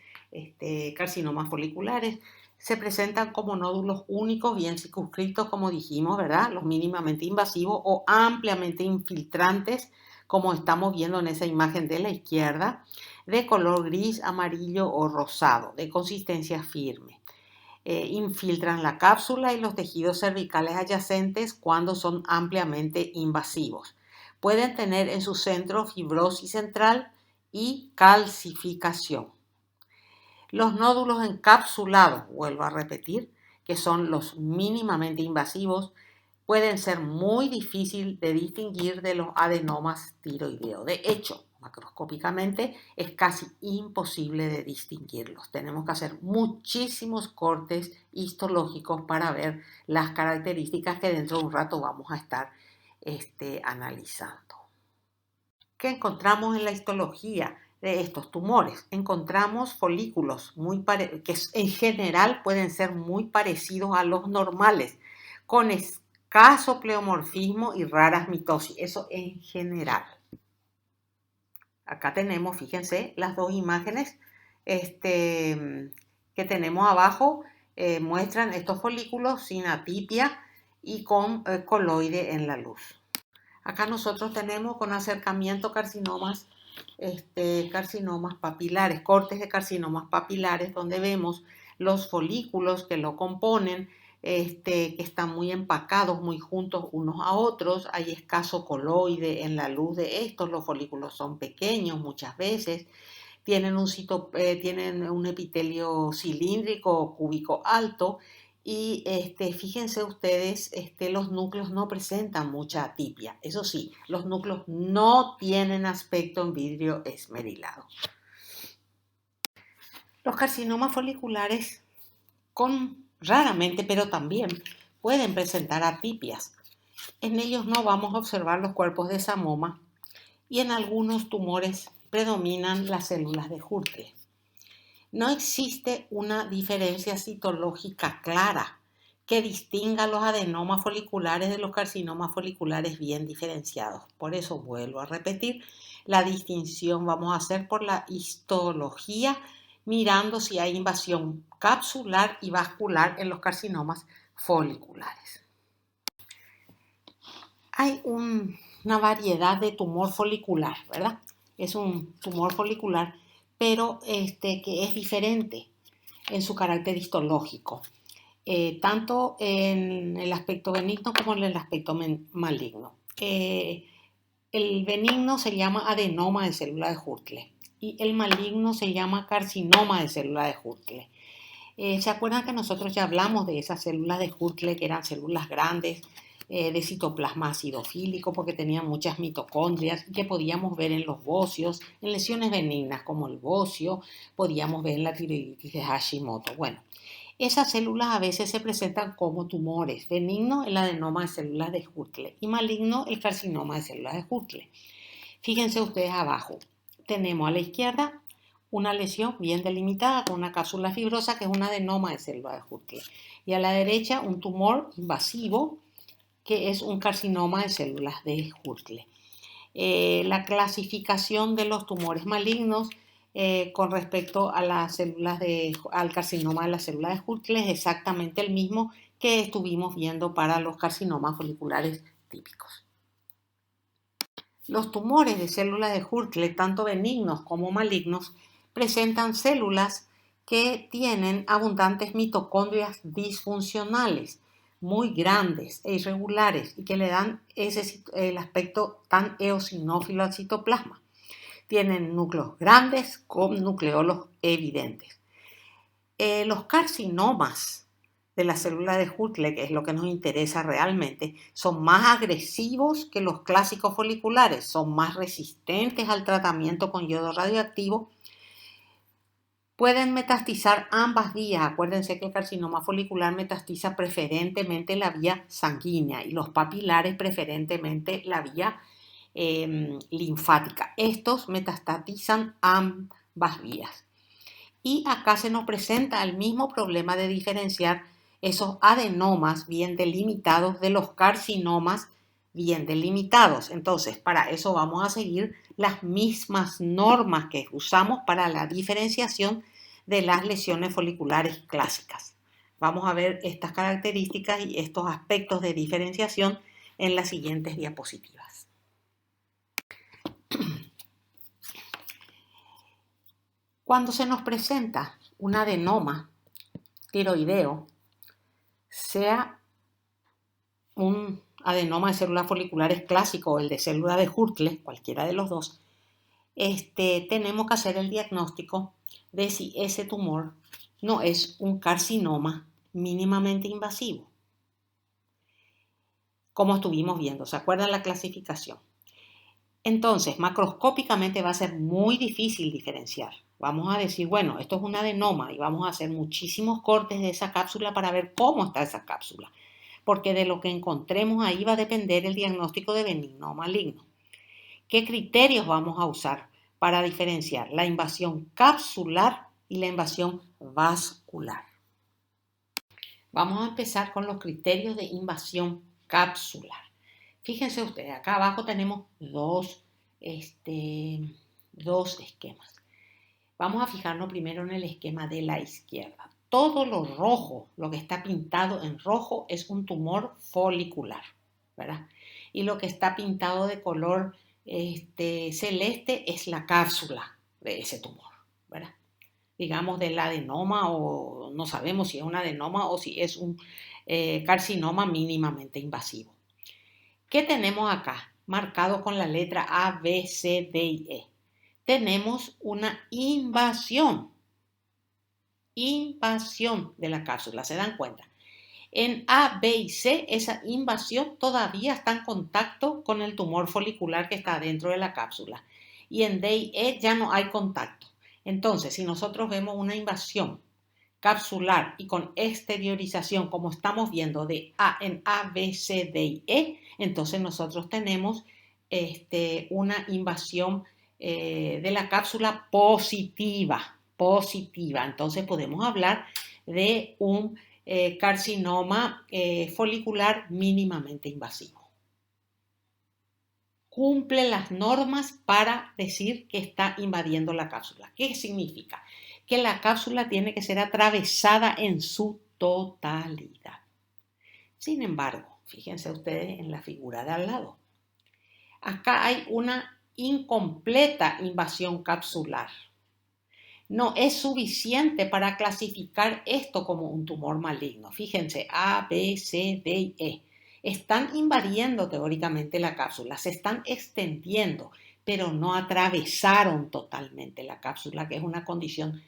S1: carcinomas foliculares, Se presentan como nódulos únicos, bien circunscritos, como dijimos, ¿verdad? Los mínimamente invasivos o ampliamente infiltrantes, como estamos viendo en esa imagen de la izquierda, de color gris, amarillo o rosado, de consistencia firme. Infiltran la cápsula y los tejidos cervicales adyacentes cuando son ampliamente invasivos. Pueden tener en su centro fibrosis central y calcificación. Los nódulos encapsulados, vuelvo a repetir, que son los mínimamente invasivos, pueden ser muy difíciles de distinguir de los adenomas tiroideos. De hecho, macroscópicamente es casi imposible de distinguirlos. Tenemos que hacer muchísimos cortes histológicos para ver las características que dentro de un rato vamos a estar analizando. ¿Qué encontramos en la histología de estos tumores? Encontramos folículos que en general pueden ser muy parecidos a los normales, con escaso pleomorfismo y raras mitosis. Eso en general. Acá tenemos, fíjense, las dos imágenes que tenemos abajo muestran estos folículos sin atipia y con coloide en la luz. Acá nosotros tenemos con acercamiento carcinomas papilares, cortes de carcinomas papilares, donde vemos los folículos que lo componen, que están muy empacados, muy juntos unos a otros. Hay escaso coloide en la luz de estos. Los folículos son pequeños muchas veces. Tienen un epitelio cilíndrico o cúbico alto. Y fíjense ustedes, los núcleos no presentan mucha atipia. Eso sí, los núcleos no tienen aspecto en vidrio esmerilado. Los carcinomas foliculares raramente, pero también pueden presentar atipias. En ellos no vamos a observar los cuerpos de samoma y en algunos tumores predominan las células de Hurtle. No existe una diferencia citológica clara que distinga los adenomas foliculares de los carcinomas foliculares bien diferenciados. Por eso vuelvo a repetir, la distinción vamos a hacer por la histología, mirando si hay invasión capsular y vascular en los carcinomas foliculares. Hay una variedad de tumor folicular, ¿verdad? Es un tumor folicular, pero que es diferente en su carácter histológico, tanto en el aspecto benigno como en el aspecto maligno. El benigno se llama adenoma de célula de Hurtle y el maligno se llama carcinoma de célula de Hurtle. ¿Se acuerdan que nosotros ya hablamos de esas células de Hurtle, que eran células grandes de citoplasma acidofílico porque tenían muchas mitocondrias que podíamos ver en los bocios, en lesiones benignas como el bocio, podíamos ver en la tiroiditis de Hashimoto? Bueno, esas células a veces se presentan como tumores, benigno el adenoma de células de Hurtle y maligno el carcinoma de células de Hurtle. Fíjense ustedes abajo, tenemos a la izquierda una lesión bien delimitada con una cápsula fibrosa que es un adenoma de célula de Hurtle y a la derecha un tumor invasivo que es un carcinoma de células de Hurtle. La clasificación de los tumores malignos con respecto a al carcinoma de las células de Hurtle es exactamente el mismo que estuvimos viendo para los carcinomas foliculares típicos. Los tumores de células de Hurtle, tanto benignos como malignos, presentan células que tienen abundantes mitocondrias disfuncionales, muy grandes e irregulares y que le dan el aspecto tan eosinófilo al citoplasma. Tienen núcleos grandes con nucleolos evidentes. Los carcinomas de la célula de Hurtle, que es lo que nos interesa realmente, son más agresivos que los clásicos foliculares, son más resistentes al tratamiento con yodo radioactivo. Pueden metastizar ambas vías. Acuérdense que el carcinoma folicular metastiza preferentemente la vía sanguínea y los papilares preferentemente la vía linfática. Estos metastatizan ambas vías. Y acá se nos presenta el mismo problema de diferenciar esos adenomas bien delimitados de los carcinomas bien delimitados. Entonces, para eso vamos a seguir las mismas normas que usamos para la diferenciación de las lesiones foliculares clásicas. Vamos a ver estas características y estos aspectos de diferenciación en las siguientes diapositivas. Cuando se nos presenta un adenoma tiroideo, sea un adenoma de células foliculares clásico o el de célula de Hurtle, cualquiera de los dos, tenemos que hacer el diagnóstico de si ese tumor no es un carcinoma mínimamente invasivo. Como estuvimos viendo, ¿se acuerdan la clasificación? Entonces, macroscópicamente va a ser muy difícil diferenciar. Vamos a decir, bueno, esto es un adenoma y vamos a hacer muchísimos cortes de esa cápsula para ver cómo está esa cápsula, porque de lo que encontremos ahí va a depender el diagnóstico de benigno o maligno. ¿Qué criterios vamos a usar para diferenciar la invasión capsular y la invasión vascular? Vamos a empezar con los criterios de invasión capsular. Fíjense ustedes, acá abajo tenemos dos esquemas. Vamos a fijarnos primero en el esquema de la izquierda. Todo lo rojo, lo que está pintado en rojo, es un tumor folicular, ¿verdad? Y lo que está pintado de color celeste es la cápsula de ese tumor, ¿verdad? Digamos del adenoma, o no sabemos si es un adenoma o si es un carcinoma mínimamente invasivo. ¿Qué tenemos acá? Marcado con la letra A, B, C, D y E. Tenemos una invasión de la cápsula, ¿se dan cuenta? En A, B y C, esa invasión todavía está en contacto con el tumor folicular que está dentro de la cápsula. Y en D y E ya no hay contacto. Entonces, si nosotros vemos una invasión capsular y con exteriorización, como estamos viendo en A, B, C, D y E, entonces nosotros tenemos una invasión de la cápsula positiva. Entonces podemos hablar de un carcinoma folicular mínimamente invasivo. Cumple las normas para decir que está invadiendo la cápsula. ¿Qué significa? Que la cápsula tiene que ser atravesada en su totalidad. Sin embargo, fíjense ustedes en la figura de al lado. Acá hay una incompleta invasión capsular. No es suficiente para clasificar esto como un tumor maligno. Fíjense, A, B, C, D y E. Están invadiendo teóricamente la cápsula, se están extendiendo, pero no atravesaron totalmente la cápsula, que es una condición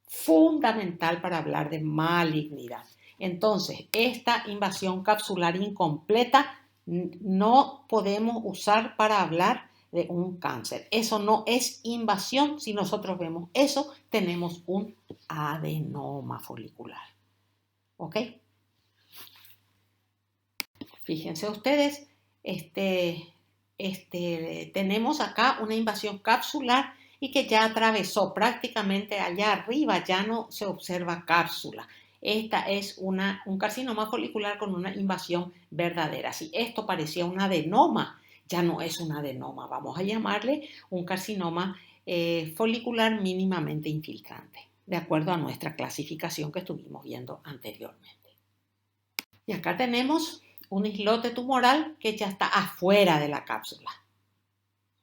S1: fundamental para hablar de malignidad. Entonces, esta invasión capsular incompleta no podemos usar para hablar de un cáncer. Eso no es invasión. Si nosotros vemos eso, tenemos un adenoma folicular. ¿Ok? Fíjense ustedes, tenemos acá una invasión capsular y que ya atravesó prácticamente allá arriba, ya no se observa cápsula. Esta es un carcinoma folicular con una invasión verdadera. Si esto parecía un adenoma, ya no es un adenoma. Vamos a llamarle un carcinoma folicular mínimamente infiltrante, de acuerdo a nuestra clasificación que estuvimos viendo anteriormente. Y acá tenemos un islote tumoral que ya está afuera de la cápsula.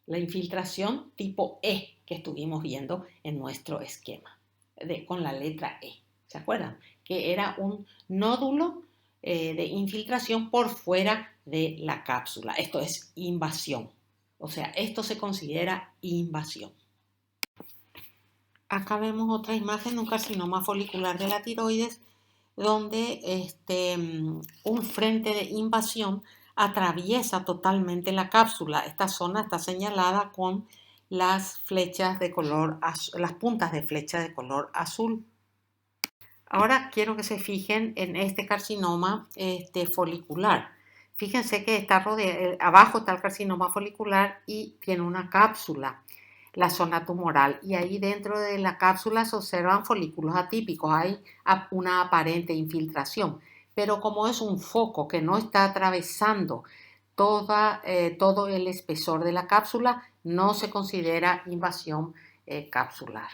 S1: La infiltración tipo E que estuvimos viendo en nuestro esquema, con la letra E. ¿Se acuerdan? Que era un nódulo de infiltración por fuera de la cápsula. Esto es invasión. O sea, esto se considera invasión. Acá vemos otra imagen de un carcinoma folicular de la tiroides, donde un frente de invasión atraviesa totalmente la cápsula. Esta zona está señalada con las flechas de color azul, las puntas de flecha de color azul. Ahora quiero que se fijen en este carcinoma folicular. Fíjense que está abajo está el carcinoma folicular y tiene una cápsula, la zona tumoral, y ahí dentro de la cápsula se observan folículos atípicos, hay una aparente infiltración, pero como es un foco que no está atravesando todo el espesor de la cápsula, no se considera invasión capsular.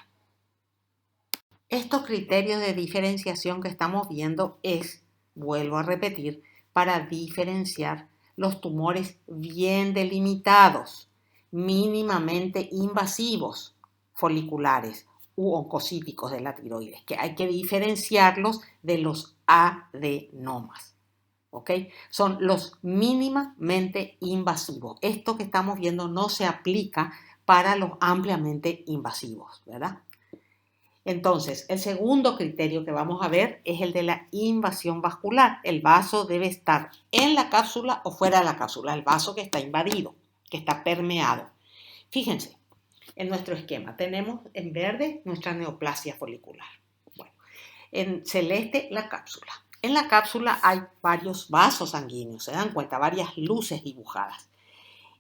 S1: Estos criterios de diferenciación que estamos viendo es, vuelvo a repetir, para diferenciar los tumores bien delimitados, mínimamente invasivos, foliculares u oncocíticos de la tiroides, que hay que diferenciarlos de los adenomas. ¿Ok? Son los mínimamente invasivos. Esto que estamos viendo no se aplica para los ampliamente invasivos, ¿verdad? Entonces, el segundo criterio que vamos a ver es el de la invasión vascular. El vaso debe estar en la cápsula o fuera de la cápsula, el vaso que está invadido, que está permeado. Fíjense, en nuestro esquema tenemos en verde nuestra neoplasia folicular. Bueno, en celeste la cápsula. En la cápsula hay varios vasos sanguíneos, se dan cuenta, varias luces dibujadas.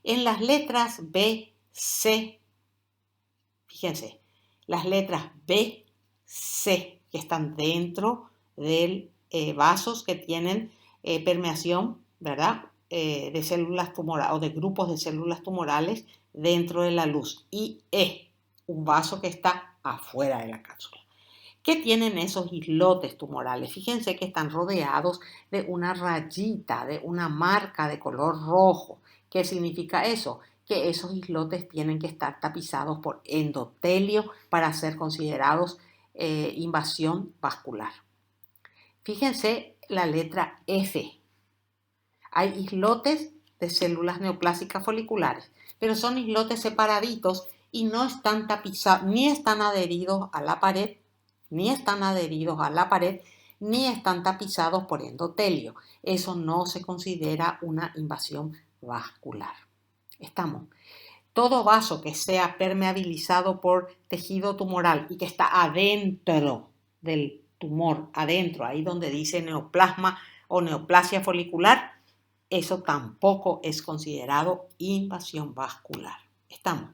S1: En las letras B, C, fíjense, las letras B, C, que están dentro de vasos que tienen permeación, ¿verdad? De células tumorales o de grupos de células tumorales dentro de la luz. Y E, un vaso que está afuera de la cápsula. ¿Qué tienen esos islotes tumorales? Fíjense que están rodeados de una rayita, de una marca de color rojo. ¿Qué significa eso? Que esos islotes tienen que estar tapizados por endotelio para ser considerados invasión vascular. Fíjense la letra F. Hay islotes de células neoplásicas foliculares, pero son islotes separaditos y no están tapizados, ni están adheridos a la pared, ni están tapizados por endotelio. Eso no se considera una invasión vascular. Estamos. Todo vaso que sea permeabilizado por tejido tumoral y que está adentro del tumor, adentro, ahí donde dice neoplasma o neoplasia folicular, eso tampoco es considerado invasión vascular. Estamos.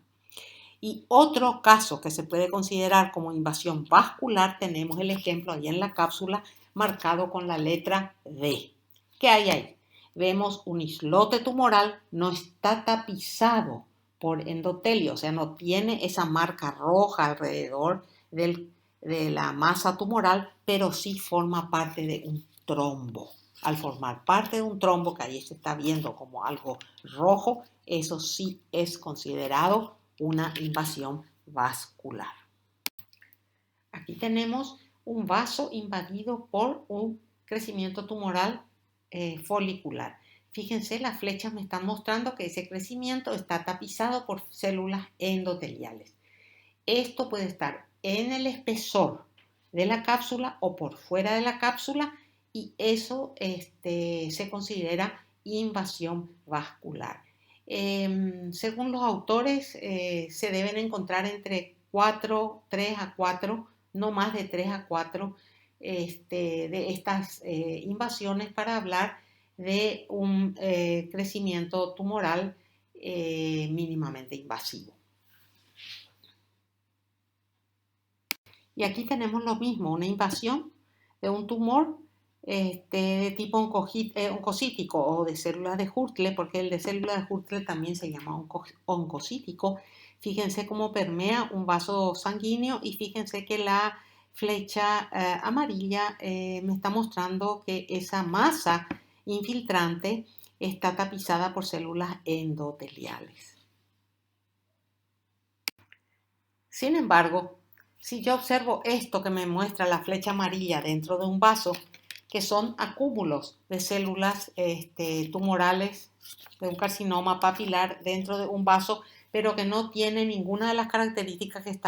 S1: Y otro caso que se puede considerar como invasión vascular, tenemos el ejemplo ahí en la cápsula marcado con la letra D. ¿Qué hay ahí? Vemos un islote tumoral, no está tapizado por endotelio, o sea, no tiene esa marca roja alrededor de la masa tumoral, pero sí forma parte de un trombo. Al formar parte de un trombo, que ahí se está viendo como algo rojo, eso sí es considerado una invasión vascular. Aquí tenemos un vaso invadido por un crecimiento tumoral folicular. Fíjense, las flechas me están mostrando que ese crecimiento está tapizado por células endoteliales. Esto puede estar en el espesor de la cápsula o por fuera de la cápsula y eso se considera invasión vascular. Según los autores, se deben encontrar entre 3 a 4, no más de 3 a 4 de estas invasiones para hablar de un crecimiento tumoral mínimamente invasivo. Y aquí tenemos lo mismo, una invasión de un tumor de tipo oncocítico o de células de Hurtle, porque el de células de Hurtle también se llama oncocítico. Fíjense cómo permea un vaso sanguíneo y fíjense que la flecha amarilla me está mostrando que esa masa infiltrante está tapizada por células endoteliales. Sin embargo, si yo observo esto que me muestra la flecha amarilla dentro de un vaso, que son acúmulos de células tumorales de un carcinoma papilar dentro de un vaso, pero que no tiene ninguna de las características que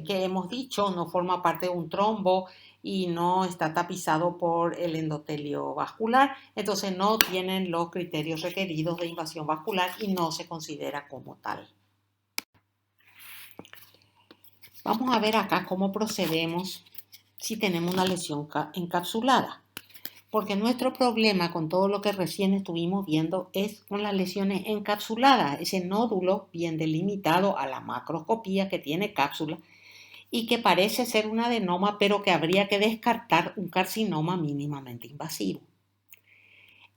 S1: hemos dicho, no forma parte de un trombo y no está tapizado por el endotelio vascular, entonces no tienen los criterios requeridos de invasión vascular y no se considera como tal. Vamos a ver acá cómo procedemos si tenemos una lesión encapsulada. Porque nuestro problema con todo lo que recién estuvimos viendo es con las lesiones encapsuladas, ese nódulo bien delimitado a la macroscopía que tiene cápsula y que parece ser un adenoma, pero que habría que descartar un carcinoma mínimamente invasivo.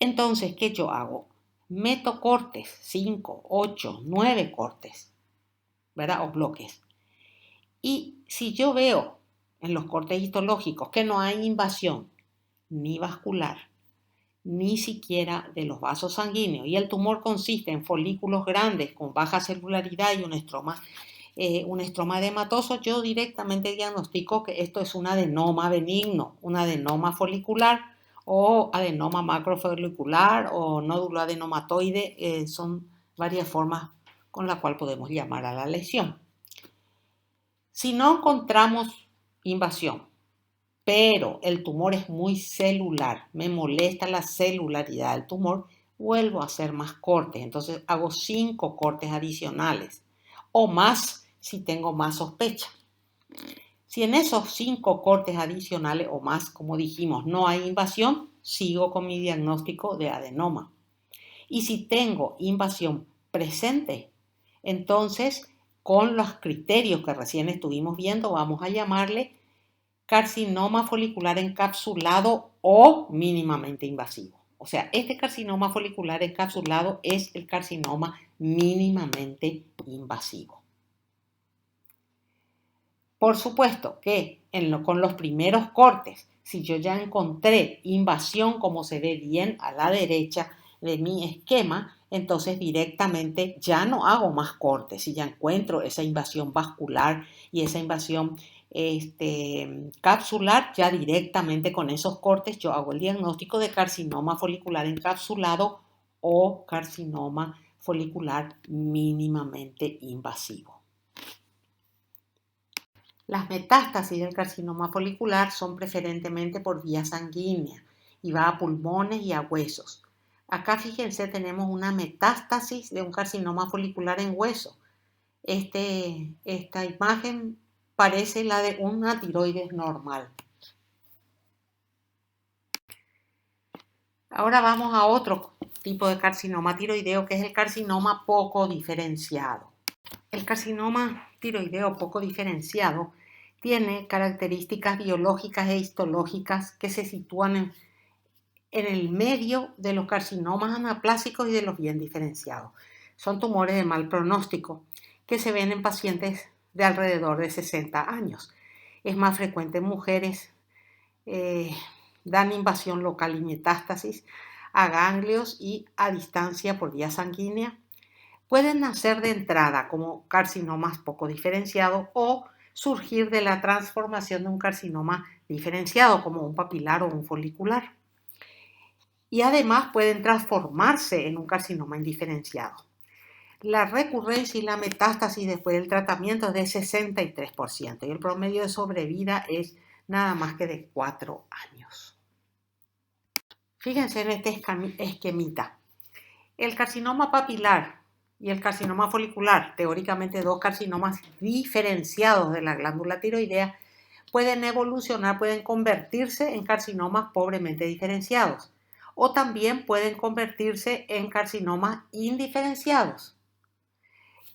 S1: Entonces, ¿qué yo hago? Meto cortes, 5, 8, 9 cortes, ¿verdad? O bloques. Y si yo veo en los cortes histológicos que no hay invasión ni vascular, ni siquiera de los vasos sanguíneos, y el tumor consiste en folículos grandes con baja celularidad y un estroma edematoso, yo directamente diagnostico que esto es un adenoma benigno, un adenoma folicular o adenoma macrofolicular o nódulo adenomatoide, son varias formas con las cuales podemos llamar a la lesión. Si no encontramos invasión, pero el tumor es muy celular, me molesta la celularidad del tumor, vuelvo a hacer más cortes. Entonces hago 5 cortes adicionales o más si tengo más sospecha. Si en esos 5 cortes adicionales o más, como dijimos, no hay invasión, sigo con mi diagnóstico de adenoma. Y si tengo invasión presente, entonces con los criterios que recién estuvimos viendo, vamos a llamarle carcinoma folicular encapsulado o mínimamente invasivo. O sea, este carcinoma folicular encapsulado es el carcinoma mínimamente invasivo. Por supuesto que con los primeros cortes, si yo ya encontré invasión, como se ve bien a la derecha de mi esquema, entonces directamente ya no hago más cortes. Si ya encuentro esa invasión vascular y esa invasión capsular, ya directamente con esos cortes yo hago el diagnóstico de carcinoma folicular encapsulado o carcinoma folicular mínimamente invasivo. Las metástasis del carcinoma folicular son preferentemente por vía sanguínea y va a pulmones y a huesos. Acá fíjense, tenemos una metástasis de un carcinoma folicular en hueso. Esta imagen parece la de una tiroides normal. Ahora vamos a otro tipo de carcinoma tiroideo, que es el carcinoma poco diferenciado. El carcinoma tiroideo poco diferenciado tiene características biológicas e histológicas que se sitúan en el medio de los carcinomas anaplásicos y de los bien diferenciados. Son tumores de mal pronóstico que se ven en pacientes de alrededor de 60 años. Es más frecuente en mujeres, dan invasión local y metástasis a ganglios y a distancia por vía sanguínea. Pueden nacer de entrada como carcinomas poco diferenciados o surgir de la transformación de un carcinoma diferenciado como un papilar o un folicular. Y además pueden transformarse en un carcinoma indiferenciado. La recurrencia y la metástasis después del tratamiento es de 63% y el promedio de sobrevida es nada más que de 4 años. Fíjense en este esquemita. El carcinoma papilar y el carcinoma folicular, teóricamente 2 carcinomas diferenciados de la glándula tiroidea, pueden evolucionar, pueden convertirse en carcinomas pobremente diferenciados o también pueden convertirse en carcinomas indiferenciados.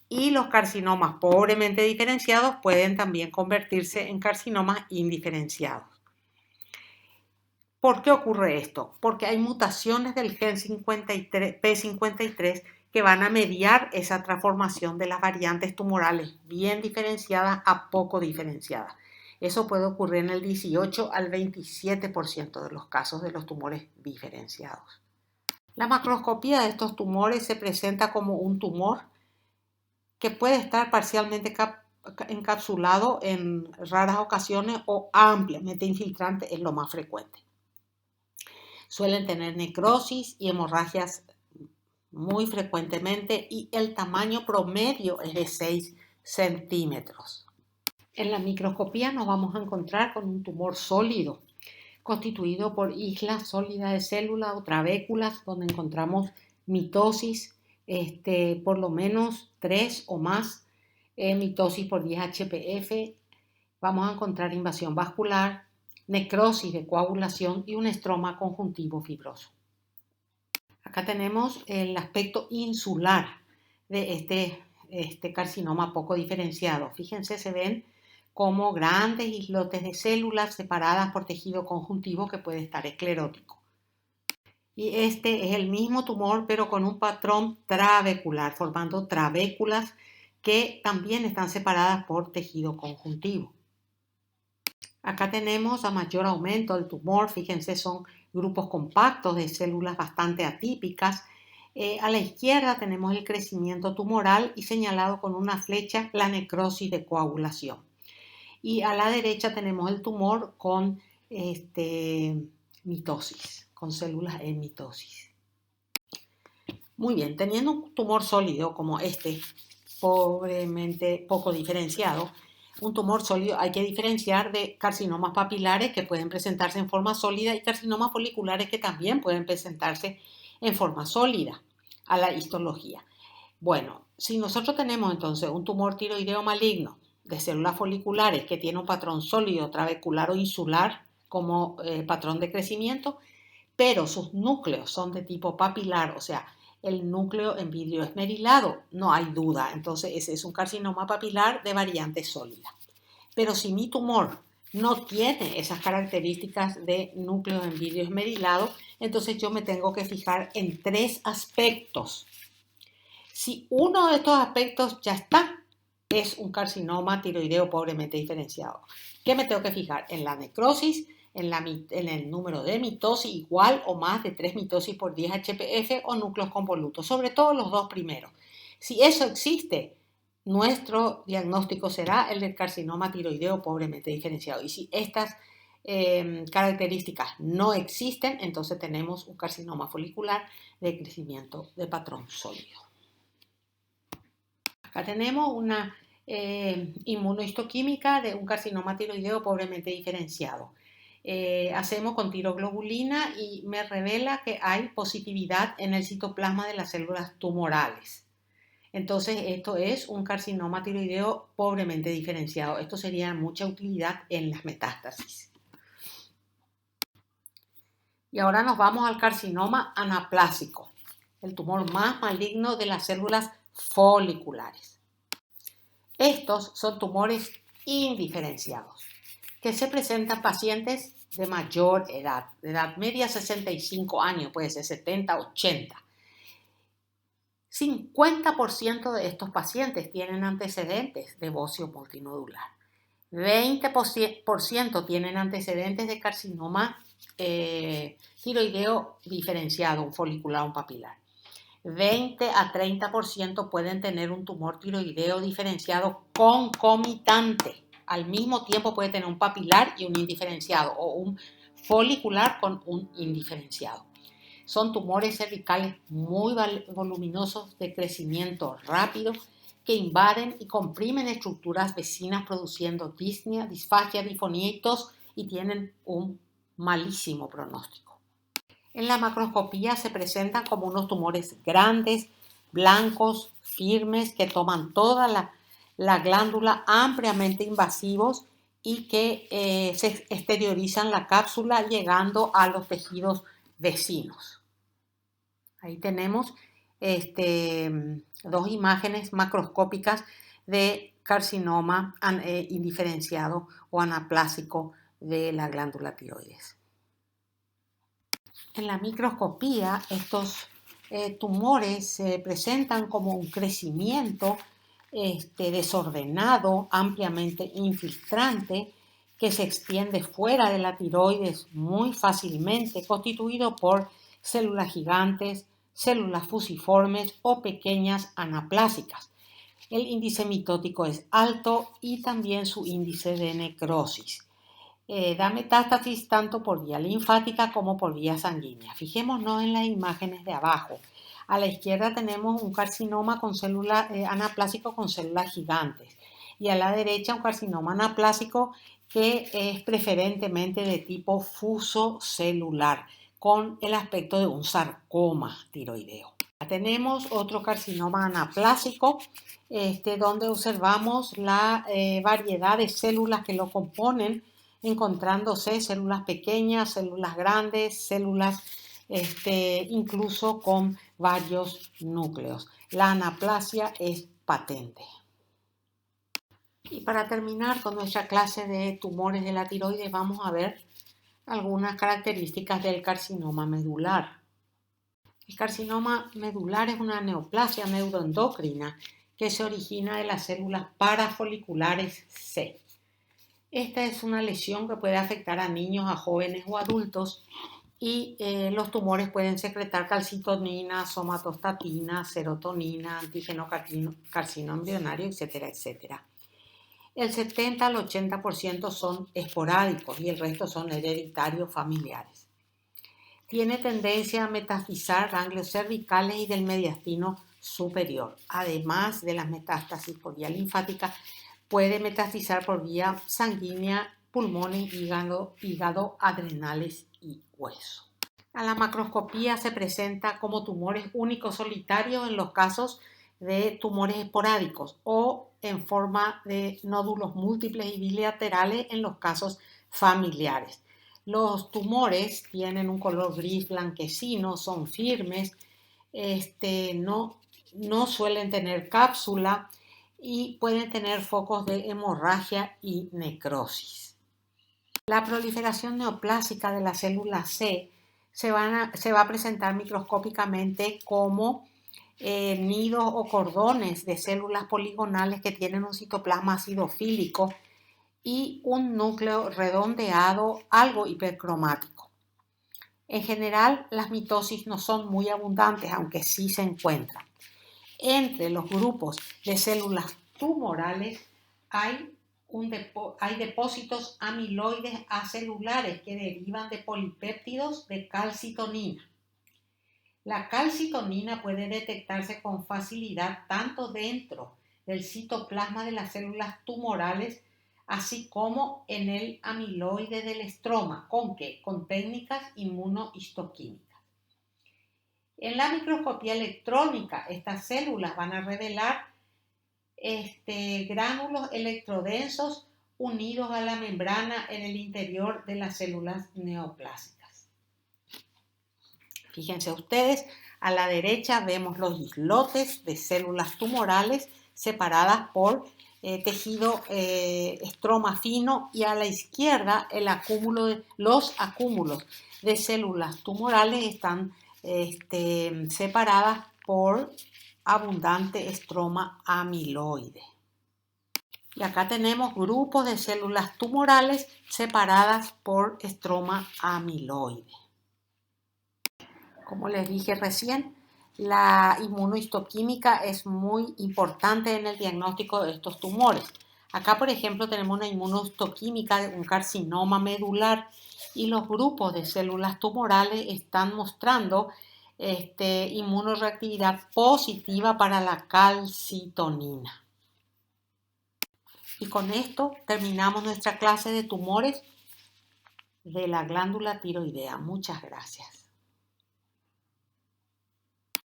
S1: Y los carcinomas pobremente diferenciados pueden también convertirse en carcinomas indiferenciados. ¿Por qué ocurre esto? Porque hay mutaciones del gen P53 que van a mediar esa transformación de las variantes tumorales bien diferenciadas a poco diferenciadas. Eso puede ocurrir en el 18 al 27% de los casos de los tumores diferenciados. La macroscopía de estos tumores se presenta como un tumor que puede estar parcialmente encapsulado en raras ocasiones o ampliamente infiltrante, es lo más frecuente. Suelen tener necrosis y hemorragias muy frecuentemente y el tamaño promedio es de 6 centímetros. En la microscopía nos vamos a encontrar con un tumor sólido, constituido por islas sólidas de células o trabéculas, donde encontramos mitosis, por lo menos 3 o más, mitosis por 10 HPF. Vamos a encontrar invasión vascular, necrosis de coagulación y un estroma conjuntivo fibroso. Acá tenemos el aspecto insular de este carcinoma poco diferenciado. Fíjense, se ven como grandes islotes de células separadas por tejido conjuntivo que puede estar esclerótico. Y este es el mismo tumor, pero con un patrón trabecular, formando trabéculas que también están separadas por tejido conjuntivo. Acá tenemos a mayor aumento del tumor, fíjense, son grupos compactos de células bastante atípicas. A la izquierda tenemos el crecimiento tumoral y señalado con una flecha la necrosis de coagulación. Y a la derecha tenemos el tumor con mitosis, con células en mitosis. Muy bien, teniendo un tumor sólido como este, pobremente poco diferenciado, un tumor sólido hay que diferenciar de carcinomas papilares que pueden presentarse en forma sólida y carcinomas foliculares que también pueden presentarse en forma sólida a la histología. Bueno, si nosotros tenemos entonces un tumor tiroideo maligno de células foliculares que tiene un patrón sólido, trabecular o insular como patrón de crecimiento, pero sus núcleos son de tipo papilar, o sea, el núcleo en vidrio esmerilado, no hay duda. Entonces ese es un carcinoma papilar de variante sólida. Pero si mi tumor no tiene esas características de núcleo en vidrio esmerilado, entonces yo me tengo que fijar en 3 aspectos. Si uno de estos aspectos ya está, es un carcinoma tiroideo pobremente diferenciado. ¿Qué me tengo que fijar? En la necrosis, en el número de mitosis igual o más de 3 mitosis por 10 HPF o núcleos convolutos, sobre todo los dos primeros. Si eso existe, nuestro diagnóstico será el del carcinoma tiroideo pobremente diferenciado. Y si estas características no existen, entonces tenemos un carcinoma folicular de crecimiento de patrón sólido. Acá tenemos una inmunohistoquímica de un carcinoma tiroideo pobremente diferenciado. Hacemos con tiroglobulina y me revela que hay positividad en el citoplasma de las células tumorales. Entonces esto es un carcinoma tiroideo pobremente diferenciado. Esto sería de mucha utilidad en las metástasis. Y ahora nos vamos al carcinoma anaplásico, el tumor más maligno de las células foliculares. Estos son tumores indiferenciados que se presentan pacientes de mayor edad, de edad media 65 años, puede ser 70, 80. 50% de estos pacientes tienen antecedentes de bocio multinodular. 20% tienen antecedentes de carcinoma tiroideo diferenciado, un folicular, un papilar. 20 a 30% pueden tener un tumor tiroideo diferenciado concomitante. Al mismo tiempo puede tener un papilar y un indiferenciado o un folicular con un indiferenciado. Son tumores cervicales muy voluminosos de crecimiento rápido que invaden y comprimen estructuras vecinas produciendo disnea, disfagia, difonía y tos y tienen un malísimo pronóstico. En la macroscopía se presentan como unos tumores grandes, blancos, firmes, que toman toda la glándula, ampliamente invasivos y que se exteriorizan la cápsula llegando a los tejidos vecinos. Ahí tenemos dos imágenes macroscópicas de carcinoma indiferenciado o anaplásico de la glándula tiroides. En la microscopía, estos tumores se presentan como un crecimiento desordenado, ampliamente infiltrante, que se extiende fuera de la tiroides muy fácilmente, constituido por células gigantes, células fusiformes o pequeñas anaplásicas. El índice mitótico es alto y también su índice de necrosis. Da metástasis tanto por vía linfática como por vía sanguínea. Fijémonos en las imágenes de abajo. A la izquierda tenemos un carcinoma con células anaplásico con células gigantes y a la derecha un carcinoma anaplásico que es preferentemente de tipo fusocelular con el aspecto de un sarcoma tiroideo. Tenemos otro carcinoma anaplásico donde observamos la variedad de células que lo componen, encontrándose células pequeñas, células grandes, células incluso con varios núcleos. La anaplasia es patente. Y para terminar con nuestra clase de tumores de la tiroides, vamos a ver algunas características del carcinoma medular. El carcinoma medular es una neoplasia neuroendocrina que se origina de las células parafoliculares C. Esta es una lesión que puede afectar a niños, a jóvenes o adultos y los tumores pueden secretar calcitonina, somatostatina, serotonina, antígeno carcino embrionario, etcétera, etcétera. El 70 al 80% son esporádicos y el resto son hereditarios familiares. Tiene tendencia a metastizar ganglios cervicales y del mediastino superior. Además de las metástasis por vía linfática, puede metastizar por vía sanguínea, pulmones, hígado, adrenales y hueso. A la macroscopía se presenta como tumores únicos solitarios en los casos de tumores esporádicos o en forma de nódulos múltiples y bilaterales en los casos familiares. Los tumores tienen un color gris blanquecino, son firmes, no suelen tener cápsula y pueden tener focos de hemorragia y necrosis. La proliferación neoplásica de las células C se va a presentar microscópicamente como nidos o cordones de células poligonales que tienen un citoplasma acidofílico y un núcleo redondeado algo hipercromático. En general, las mitosis no son muy abundantes, aunque sí se encuentran. Entre los grupos de células tumorales hay depósitos amiloides acelulares que derivan de polipéptidos de calcitonina. La calcitonina puede detectarse con facilidad tanto dentro del citoplasma de las células tumorales, así como en el amiloide del estroma. ¿Con qué? Con técnicas inmunohistoquímicas. En la microscopía electrónica, estas células van a revelar gránulos electrodensos unidos a la membrana en el interior de las células neoplásicas. Fíjense ustedes, a la derecha vemos los islotes de células tumorales separadas por tejido estroma fino y a la izquierda los acúmulos de células tumorales están separadas por abundante estroma amiloide. Y acá tenemos grupos de células tumorales separadas por estroma amiloide. Como les dije recién, la inmunohistoquímica es muy importante en el diagnóstico de estos tumores. Acá, por ejemplo, tenemos una inmunohistoquímica de un carcinoma medular y los grupos de células tumorales están mostrando inmunoreactividad positiva para la calcitonina. Y con esto terminamos nuestra clase de tumores de la glándula tiroidea. Muchas gracias.